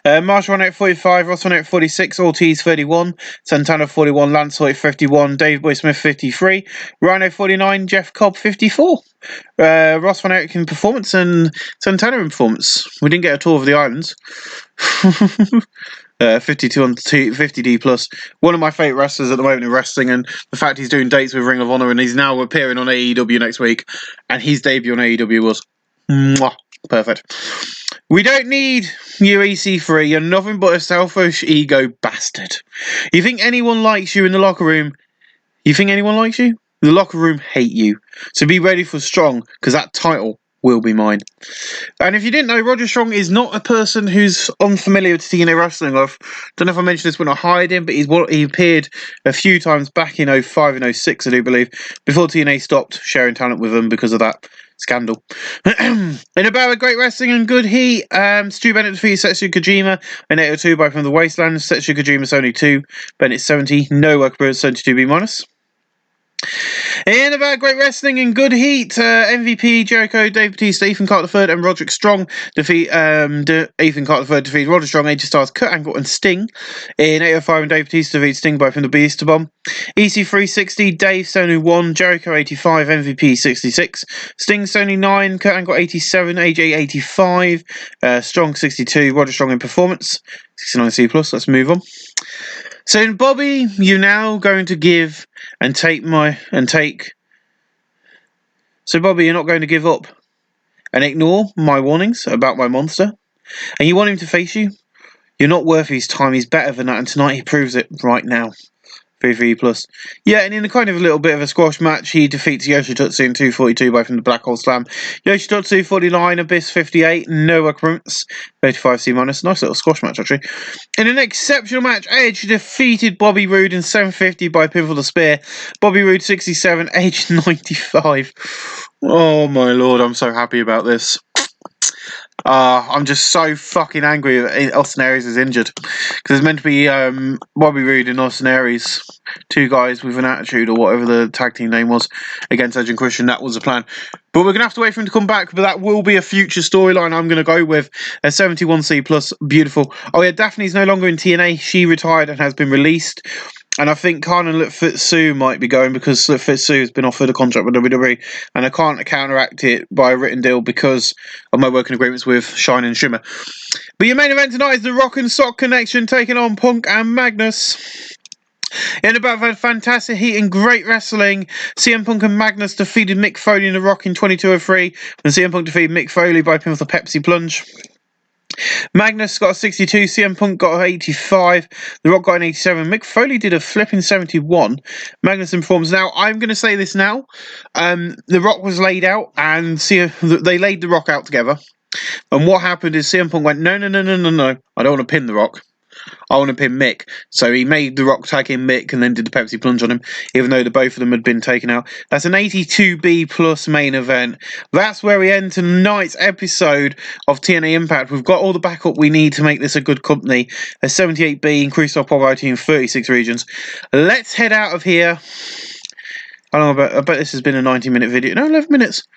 Marshall on 845, Ross on 846, Ortiz 31, Santana 41, Lance Hoyt 51, Dave Boy Smith 53, Rhino 49, Jeff Cobb 54. Ross Von Erich in performance and Santana in performance. We didn't get a tour of the islands. 52 on 50D+. One of my favourite wrestlers at the moment in wrestling, and the fact he's doing dates with Ring of Honor and he's now appearing on AEW next week, and his debut on AEW was perfect. We don't need you, EC3. You're nothing but a selfish ego bastard. You think anyone likes you in the locker room? You think anyone likes you? The locker room hate you. So be ready for Strong, because that title will be mine. And if you didn't know, Roger Strong is not a person who's unfamiliar with TNA Wrestling. I don't know if I mentioned this when I hired him, but he appeared a few times back in 05 and 06, I do believe, before TNA stopped sharing talent with them because of that scandal. In a bout of great wrestling and good heat, Stu Bennett defeated Setsu Kojima in 802 by From the Wasteland. Setsu Kojima 72, Bennett 70, no work for 72B-. In about great wrestling and good heat, MVP Jericho, Dave Bautista, Ethan Carter III, and Roderick Strong defeat. Ethan Carter III defeated Roderick Strong, AJ Styles, Kurt Angle, and Sting. In 805, and Dave Bautista defeated Sting both from the Beast Bomb. EC360, Dave Sony 1, Jericho 85, MVP 66, Sting Sony 9, Kurt Angle 87, AJ 85, Strong 62, Roderick Strong in performance 69C+. Let's move on. So, Bobby, you're now going to give and take So, Bobby, you're not going to give up and ignore my warnings about my monster, and you want him to face you. You're not worth his time. He's better than that, and tonight he proves it right now. 3-3+. Yeah, and in a kind of a little bit of a squash match, he defeats Yoshitotsu in 242 by from the Black Hole Slam. Yoshitotsu 49, Abyss 58, Noah Prince 35C-. Nice little squash match, actually. In an exceptional match, Edge defeated Bobby Roode in 750 by pinfall to spear. Bobby Roode 67, Edge 95. Oh my lord, I'm so happy about this. I'm just so fucking angry that Austin Aries is injured. Because it's meant to be Bobby Roode and Austin Aries, two guys with an attitude, or whatever the tag team name was, against Edge and Christian. That was the plan. But we're going to have to wait for him to come back. But that will be a future storyline I'm going to go with. A 71C+, beautiful. Oh yeah, Daphne's no longer in TNA. She retired and has been released. And I think Khan and Lutfitsu might be going because Lutfitsu has been offered a contract with WWE, and I can't counteract it by a written deal because of my working agreements with Shine and Shimmer. But your main event tonight is the Rock and Sock Connection taking on Punk and Magnus. In about fantastic heat and great wrestling, CM Punk and Magnus defeated Mick Foley and The Rock in 22:03, and CM Punk defeated Mick Foley by pinfall the Pepsi Plunge. Magnus got a 62, CM Punk got an 85, The Rock got an 87, Mick Foley did a flipping 71, Magnus informs. Now, I'm going to say this now, The Rock was laid out, and they laid The Rock out together, and what happened is CM Punk went, no, I don't want to pin The Rock. I want to pin Mick. So he made The Rock tag in Mick and then did the Pepsi Plunge on him, even though the both of them had been taken out. That's an 82B+ main event. That's where we end tonight's episode of TNA Impact. We've got all the backup we need to make this a good company. A 78B, increased our popularity in 36 regions. Let's head out of here. I bet this has been a 90-minute video. No, 11 minutes.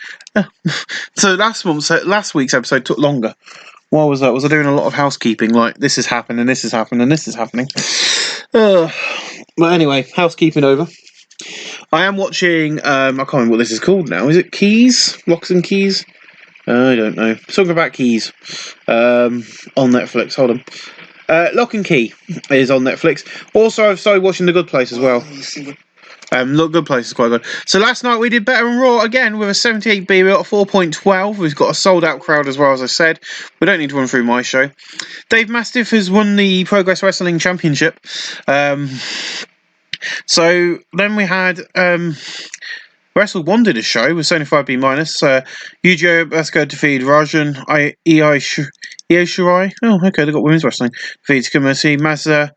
So last week's episode took longer. What was that? Was I doing a lot of housekeeping? Like, this has happened, and this has happened, and this is happening. But anyway, housekeeping over. I am watching, I can't remember what this is called now. Is it Keys? Locks and Keys? I don't know. Something about keys. On Netflix. Hold on. Lock and Key is on Netflix. Also, I've started watching The Good Place as well. Look, Good Place is quite good. So last night we did better on Raw again with a 78B. We got a 4.12. We've got a sold out crowd as well, as I said. We don't need to run through my show. Dave Mastiff has won the Progress Wrestling Championship. So then we had Wrestle One did a show with 75B-. Yuji Asuka defeated Rajan Io Shirai. Oh, okay, they got women's wrestling. Defeated Kumasi Mazda.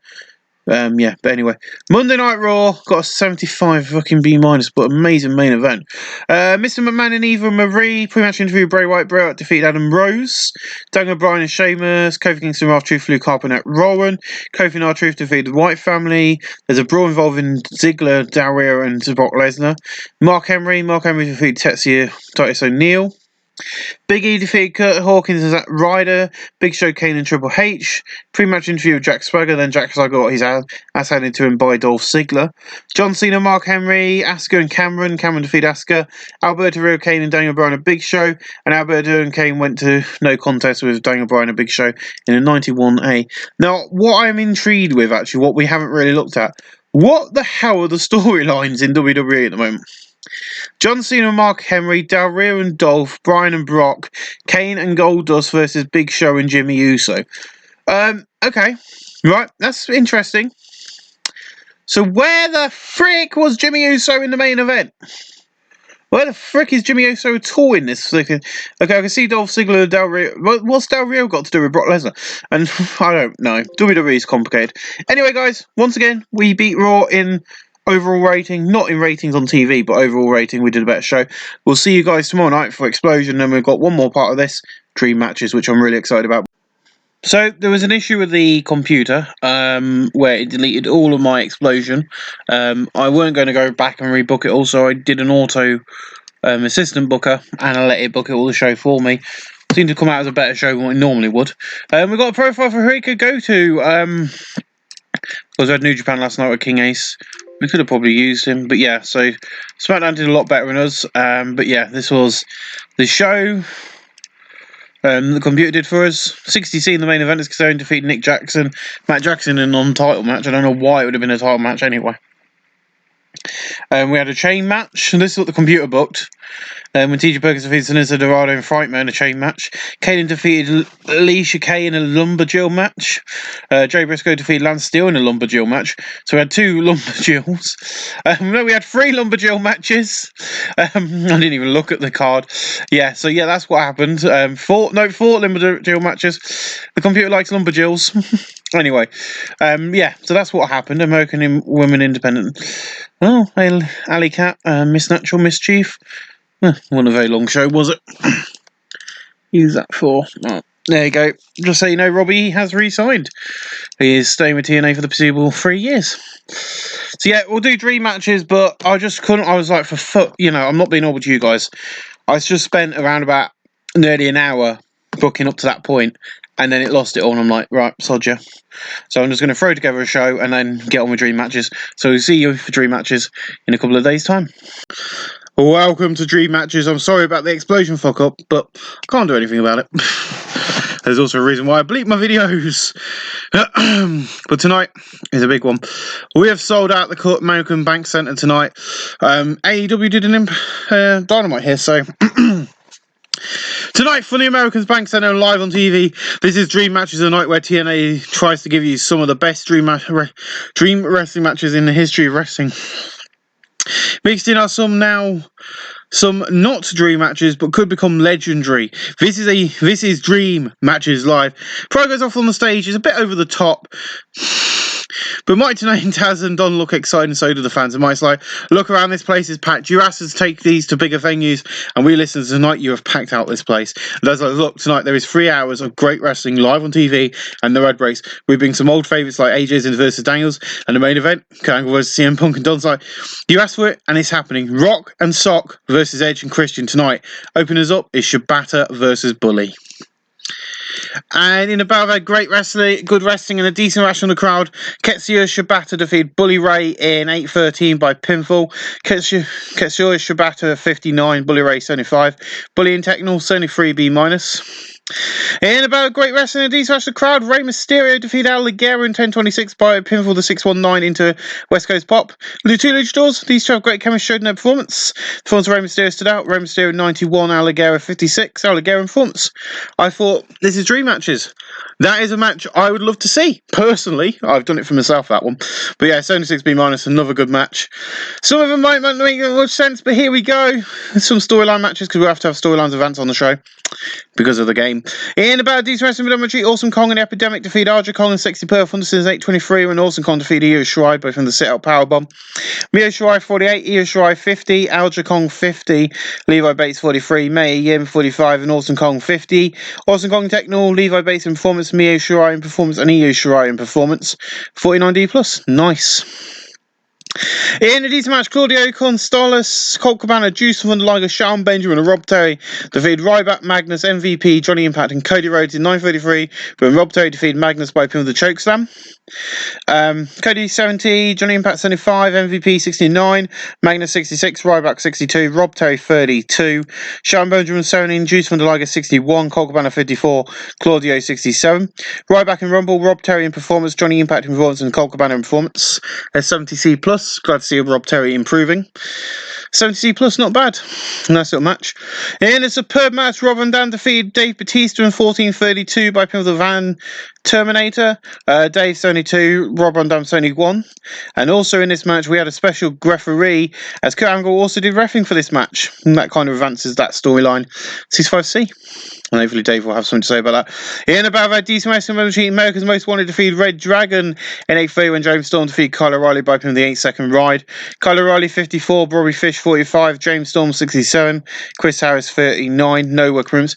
But anyway, Monday Night Raw got a 75 fucking B-, but amazing main event. Mr. McMahon and Eva Marie pre-match interview with Bray Wyatt. Bray Wyatt defeated Adam Rose. Daniel Bryan and Sheamus. Kofi Kingston, R-Truth, Luke Harper, and Rowan. Kofi and R-Truth defeated the White family. There's a brawl involving Ziggler, Del Rio, and Brock Lesnar. Mark Henry defeated Tetsuya Titus O'Neil. Big E defeated Kurt Hawkins and Zack Ryder. Big Show, Kane and Triple H. Pre-match interview with Jack Swagger. Then Jack Swagger got his ass handed to him by Dolph Ziggler. John Cena, Mark Henry, Asuka and Cameron. Cameron defeated Asuka. Alberto Rio, Kane and Daniel Bryan, a Big Show. And Alberto and Kane went to no contest with Daniel Bryan, a Big Show in a 91A. Now, what I'm intrigued with, actually, what we haven't really looked at, what the hell are the storylines in WWE at the moment? John Cena and Mark Henry, Del Rio and Dolph, Bryan and Brock, Kane and Goldust versus Big Show and Jimmy Uso. Okay, right, that's interesting. So where the frick was Jimmy Uso in the main event? Where the frick is Jimmy Uso at all in this? Okay, I can see Dolph Ziggler and Del Rio. What's Del Rio got to do with Brock Lesnar? And I don't know. WWE is complicated. Anyway, guys, once again, we beat Raw in overall rating, not in ratings on TV, but overall rating. We did a better show. We'll see you guys tomorrow night for Explosion, and we've got one more part of this, Dream Matches, which I'm really excited about. So there was an issue with the computer where it deleted all of my explosion. I weren't going to go back and rebook it all, so I did an auto assistant booker and I let it book it all the show for me. Seemed to come out as a better show than what it normally would. We've got a profile for Hirika Goto. Because we had New Japan last night with King Ace. We could have probably used him, but yeah, so SmackDown did a lot better than us. But yeah, this was the show. The computer did for us. 60C in the main event is Kazarian defeated Matt Jackson in a non-title match. I don't know why it would have been a title match anyway. We had a chain match, and this is what the computer booked. When TJ Perkins defeated Sinisa Dorado and Frightmare in a chain match. Kaden defeated Alicia Kay in a lumberjill match. Jay Briscoe defeated Lance Steele in a lumberjill match. So we had 2 lumberjills. No, we had 3 lumberjill matches. I didn't even look at the card. Yeah, so yeah, that's what happened. 4 lumberjill matches. The computer likes lumberjills. Anyway, yeah, so that's what happened. American Women Independent. Oh, Alley Cat, Miss Natural Mischief. Wasn't a very long show, was it? Use that for. Oh, there you go. Just so you know, Robbie has re-signed. He is staying with TNA for the foreseeable 3 years. So yeah, we'll do dream matches, but I just couldn't. I was like, I'm not being awkward to you guys. I just spent around about nearly an hour booking up to that point, and then it lost it all, and I'm like, right, sod ya. So I'm just going to throw together a show and then get on with dream matches. So we'll see you for dream matches in a couple of days' time. Welcome to Dream Matches. I'm sorry about the explosion fuck up, but I can't do anything about it. There's also a reason why I bleep my videos. But tonight is a big one. We have sold out the American Bank Center tonight. AEW did an Dynamite here, so... Tonight, from the Americans Bank Center live on TV, this is Dream Matches, a night where TNA tries to give you some of the best dream wrestling matches in the history of wrestling. Mixed in are some not dream matches, but could become legendary. This is Dream Matches live. Pro goes off on the stage. It's a bit over the top. But Mighty Tenay and Taz and Don look excited, and so do the fans. And Mike's like, look around, this place is packed. You asked us to take these to bigger venues, and we listened tonight. You have packed out this place. And as I look tonight, there is 3 hours of great wrestling live on TV and the Red Race. We bring some old favourites like AJ's versus Daniels, and the main event, Kurt Angle versus CM Punk. And Don's like, you asked for it, and it's happening. Rock and Sock versus Edge and Christian tonight. Openers up is Shibata versus Bully. And in a battle of great wrestling, good wrestling, and a decent reaction from the crowd, Ketsuya Shibata defeated Bully Ray in 8:13 by pinfall. Ketsuya Shibata 59, Bully Ray 75. Bully and Technical 73 B-. In about great wrestling and a decent reaction from the crowd, Rey Mysterio defeated Al Ligero in 10:26 by pinfall the 619 into West Coast Pop. The 2 luchadors, these 2 have great chemistry in their performance. The performance of Rey Mysterio stood out. Rey Mysterio 91, Al Ligero 56. Al Ligero in performance. I thought, this is Dream Matches. That is a match I would love to see. Personally, I've done it for myself, that one. But yeah, 76 B-, another good match. Some of them might not make much sense, but here we go. Some storyline matches, because we have to have storylines advance on the show because of the game. In about decent wrestling with Awesome Kong and Epidemic defeat Arja Kong and Sexy Pearl from the 8:23 when Awesome Kong defeated Io Shirai both from the sit-out powerbomb. Io Shirai 48, Io Shirai 50, Arja Kong 50, Levi Bates 43, Mei Yim 45 and Awesome Kong 50. Awesome Kong Techno, Levi Bates in performance, Io Shirai in performance and Io Shirai in performance. 49D+. Nice. In a decent match, Claudio Constalis, Colt Cabana, Juice from the Liger, Shawn Benjamin and Rob Terry defeated Ryback, Magnus, MVP, Johnny Impact and Cody Rhodes in 9:33 when Rob Terry defeated Magnus by pin with the chokeslam. Cody 70, Johnny Impact 75, MVP 69, Magnus 66, Ryback 62, Rob Terry 32, Shawn Benjamin 70, Juice from the Liger 61, Colt Cabana 54, Claudio 67, Ryback in Rumble, Rob Terry in performance, Johnny Impact in performance and Colt Cabana in performance. S70C+, glad to see Rob Terry improving. 70C+, not bad. Nice little match. In a superb match, Rob Van Dam defeated Dave Bautista in 14:32 by pin of the Van Terminator. Dave 72, Rob Van Dam 71. And also in this match, we had a special referee, as Kurt Angle also did reffing for this match. And that kind of advances that storyline. 65C. And hopefully Dave will have something to say about that. In about that decent wrestling match, America's Most Wanted defeated Red Dragon in 8:30 when James Storm defeated Kyle O'Reilly by pin of the 8-second ride. Kyle O'Reilly 54, Bobby Fish 45, James Storm 67, Chris Harris 39, no work rooms.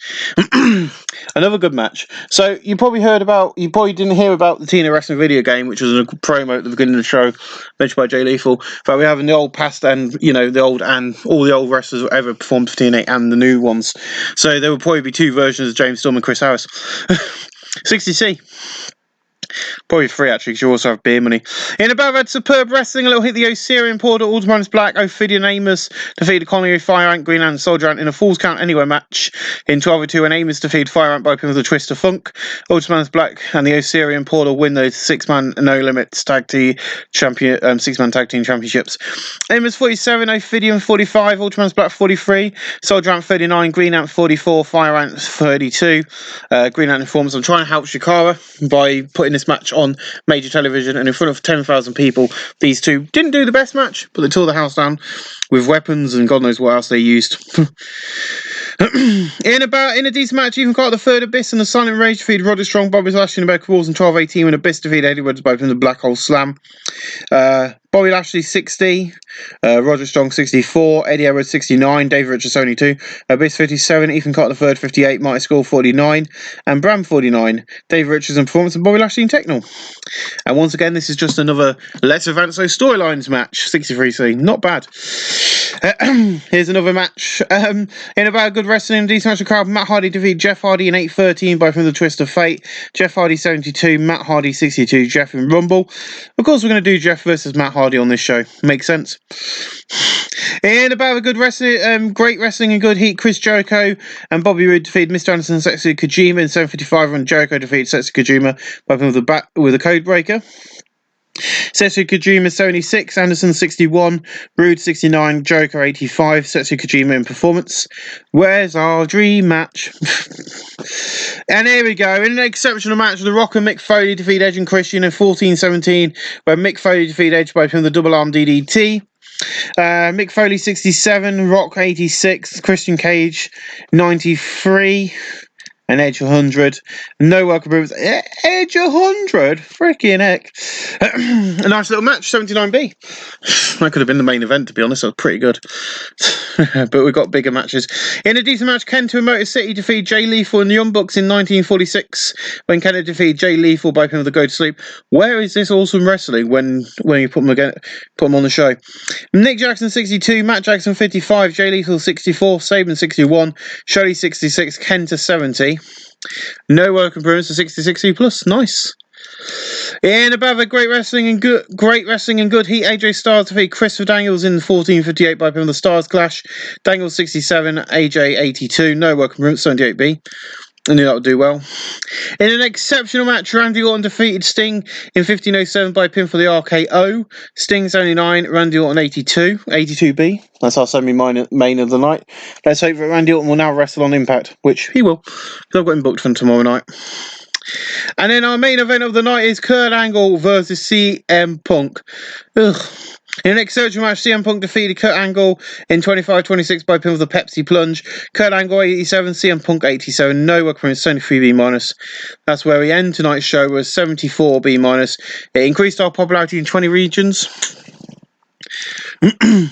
Another good match. So you probably didn't hear about the TNA Wrestling video game, which was a promo at the beginning of the show, mentioned by Jay Lethal. But we have in the old past and all the old wrestlers who ever performed for TNA and the new ones. So there will probably be two versions of James Storm and Chris Harris. 60C. Probably free, actually, because you also have beer money. In a battle, had superb wrestling. A little hit the Osirian Porter, Ultraman's Black, Ophidian Amos defeated Connery, Fire Ant, Green Ant, Soldier Ant in a Falls Count Anywhere match. In 12-2, when Amos defeated Fire Ant by pin with a twist of funk. Ultraman's Black and the Osirian Porter win those 6-man No Limits tag team champion, 6-man tag team championships. Amos 47, Ophidian 45, Ultraman's Black 43, Soldier Ant 39, Green Ant 44, Fire Ant 32. Green Ant informs I'm trying to help Shikara by putting this match on major television and in front of 10,000 people. These two didn't do the best match, but they tore the house down with weapons and God knows what else they used. In a decent match, even got the third Abyss and the Silent Rage defeated Roderick Strong, Bobby Lashley and Rebecca Walls in 12-18 when Abyss defeated Eddie Edwards by the Black Hole Slam. Bobby Lashley 60, Roderick Strong 64, Eddie Edwards 69, Dave Richards only 2, Abyss 57, Ethan Carter the third 58, Marty Skull 49, and Bram 49, Dave Richards in Performance and Bobby Lashley in Techno. And once again, this is just another Let's Advance Those Storylines match, 63C, not bad. Here's another match. In about good wrestling, decent match of crowd. Matt Hardy defeated Jeff Hardy in 8-13 by from the Twist of Fate. Jeff Hardy 72, Matt Hardy 62, Jeff in Rumble. Of course, we're going to do Jeff versus Matt Hardy on this show. Makes sense. In about a good wrestling, great wrestling and good heat, Chris Jericho and Bobby Roode defeated Mr. Anderson and Setsuko Kojima in 7:55 when Jericho defeated Setsuko Kojima by with a code breaker. Setsuko Kojima 76, Anderson 61, Roode 69, Jericho 85, Setsuko Kojima in Performance. Where's our dream match? And here we go. In an exceptional match, The Rock and Mick Foley defeat Edge and Christian in 14-17, where Mick Foley defeated Edge by the double arm DDT. Mick Foley 67, Rock 86, Christian Cage 93. And Edge 100. No welcome rooms. Edge 100? Freaking heck. A nice little match, 79B. That could have been the main event, to be honest. That was pretty good. But we've got bigger matches. In a decent match, Kenta and Motor City defeated Jay Lethal and the Young Bucks in 1946 when Kenta defeated Jay Lethal by pin with a go to sleep. Where is this awesome wrestling when you put them on the show? Nick Jackson 62, Matt Jackson 55, Jay Lethal 64, Saban 61, Shirley 66, Kenta 70. No work improvements to 66C plus. Nice. In above a great wrestling and good heat, AJ Styles defeated Christopher Daniels in 14:58 by pin of the Stars Clash. Daniels 67, AJ 82. No work improvements, 78B. I knew that would do well. In an exceptional match, Randy Orton defeated Sting in 15:07 by pin for the RKO. Sting 79, Randy Orton 82, 82B. That's our semi-main of the night. Let's hope that Randy Orton will now wrestle on Impact, which he will, because I've got him booked for tomorrow night. And then our main event of the night is Kurt Angle versus CM Punk. Ugh. In an exceptional match, CM Punk defeated Kurt Angle in 25-26 by pin with a Pepsi Plunge. Kurt Angle 87, CM Punk 87. No work from 73B-. That's where we end tonight's show with 74B-. It increased our popularity in 20 regions.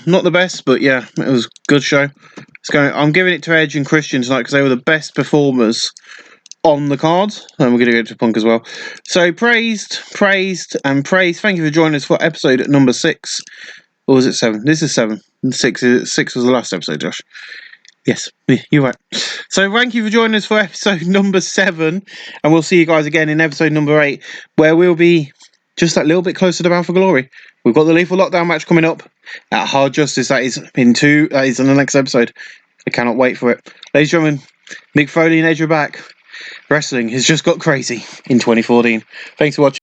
Not the best, but yeah, it was a good show. I'm giving it to Edge and Christian tonight because they were the best performers on the card, and we're going to go to Punk as well. So praised. Thank you for joining us for episode number 6. Or was it 7? This is 7. 6 was the last episode, Josh. Yes, you're right. So thank you for joining us for episode number 7, and we'll see you guys again in episode number 8, where we'll be just that little bit closer to Bound for Glory. We've got the Lethal Lockdown match coming up at Hard Justice. That is in the next episode. I cannot wait for it. Ladies and gentlemen, Mick Foley and Edge are back. Wrestling has just got crazy in 2014. Thanks for watching.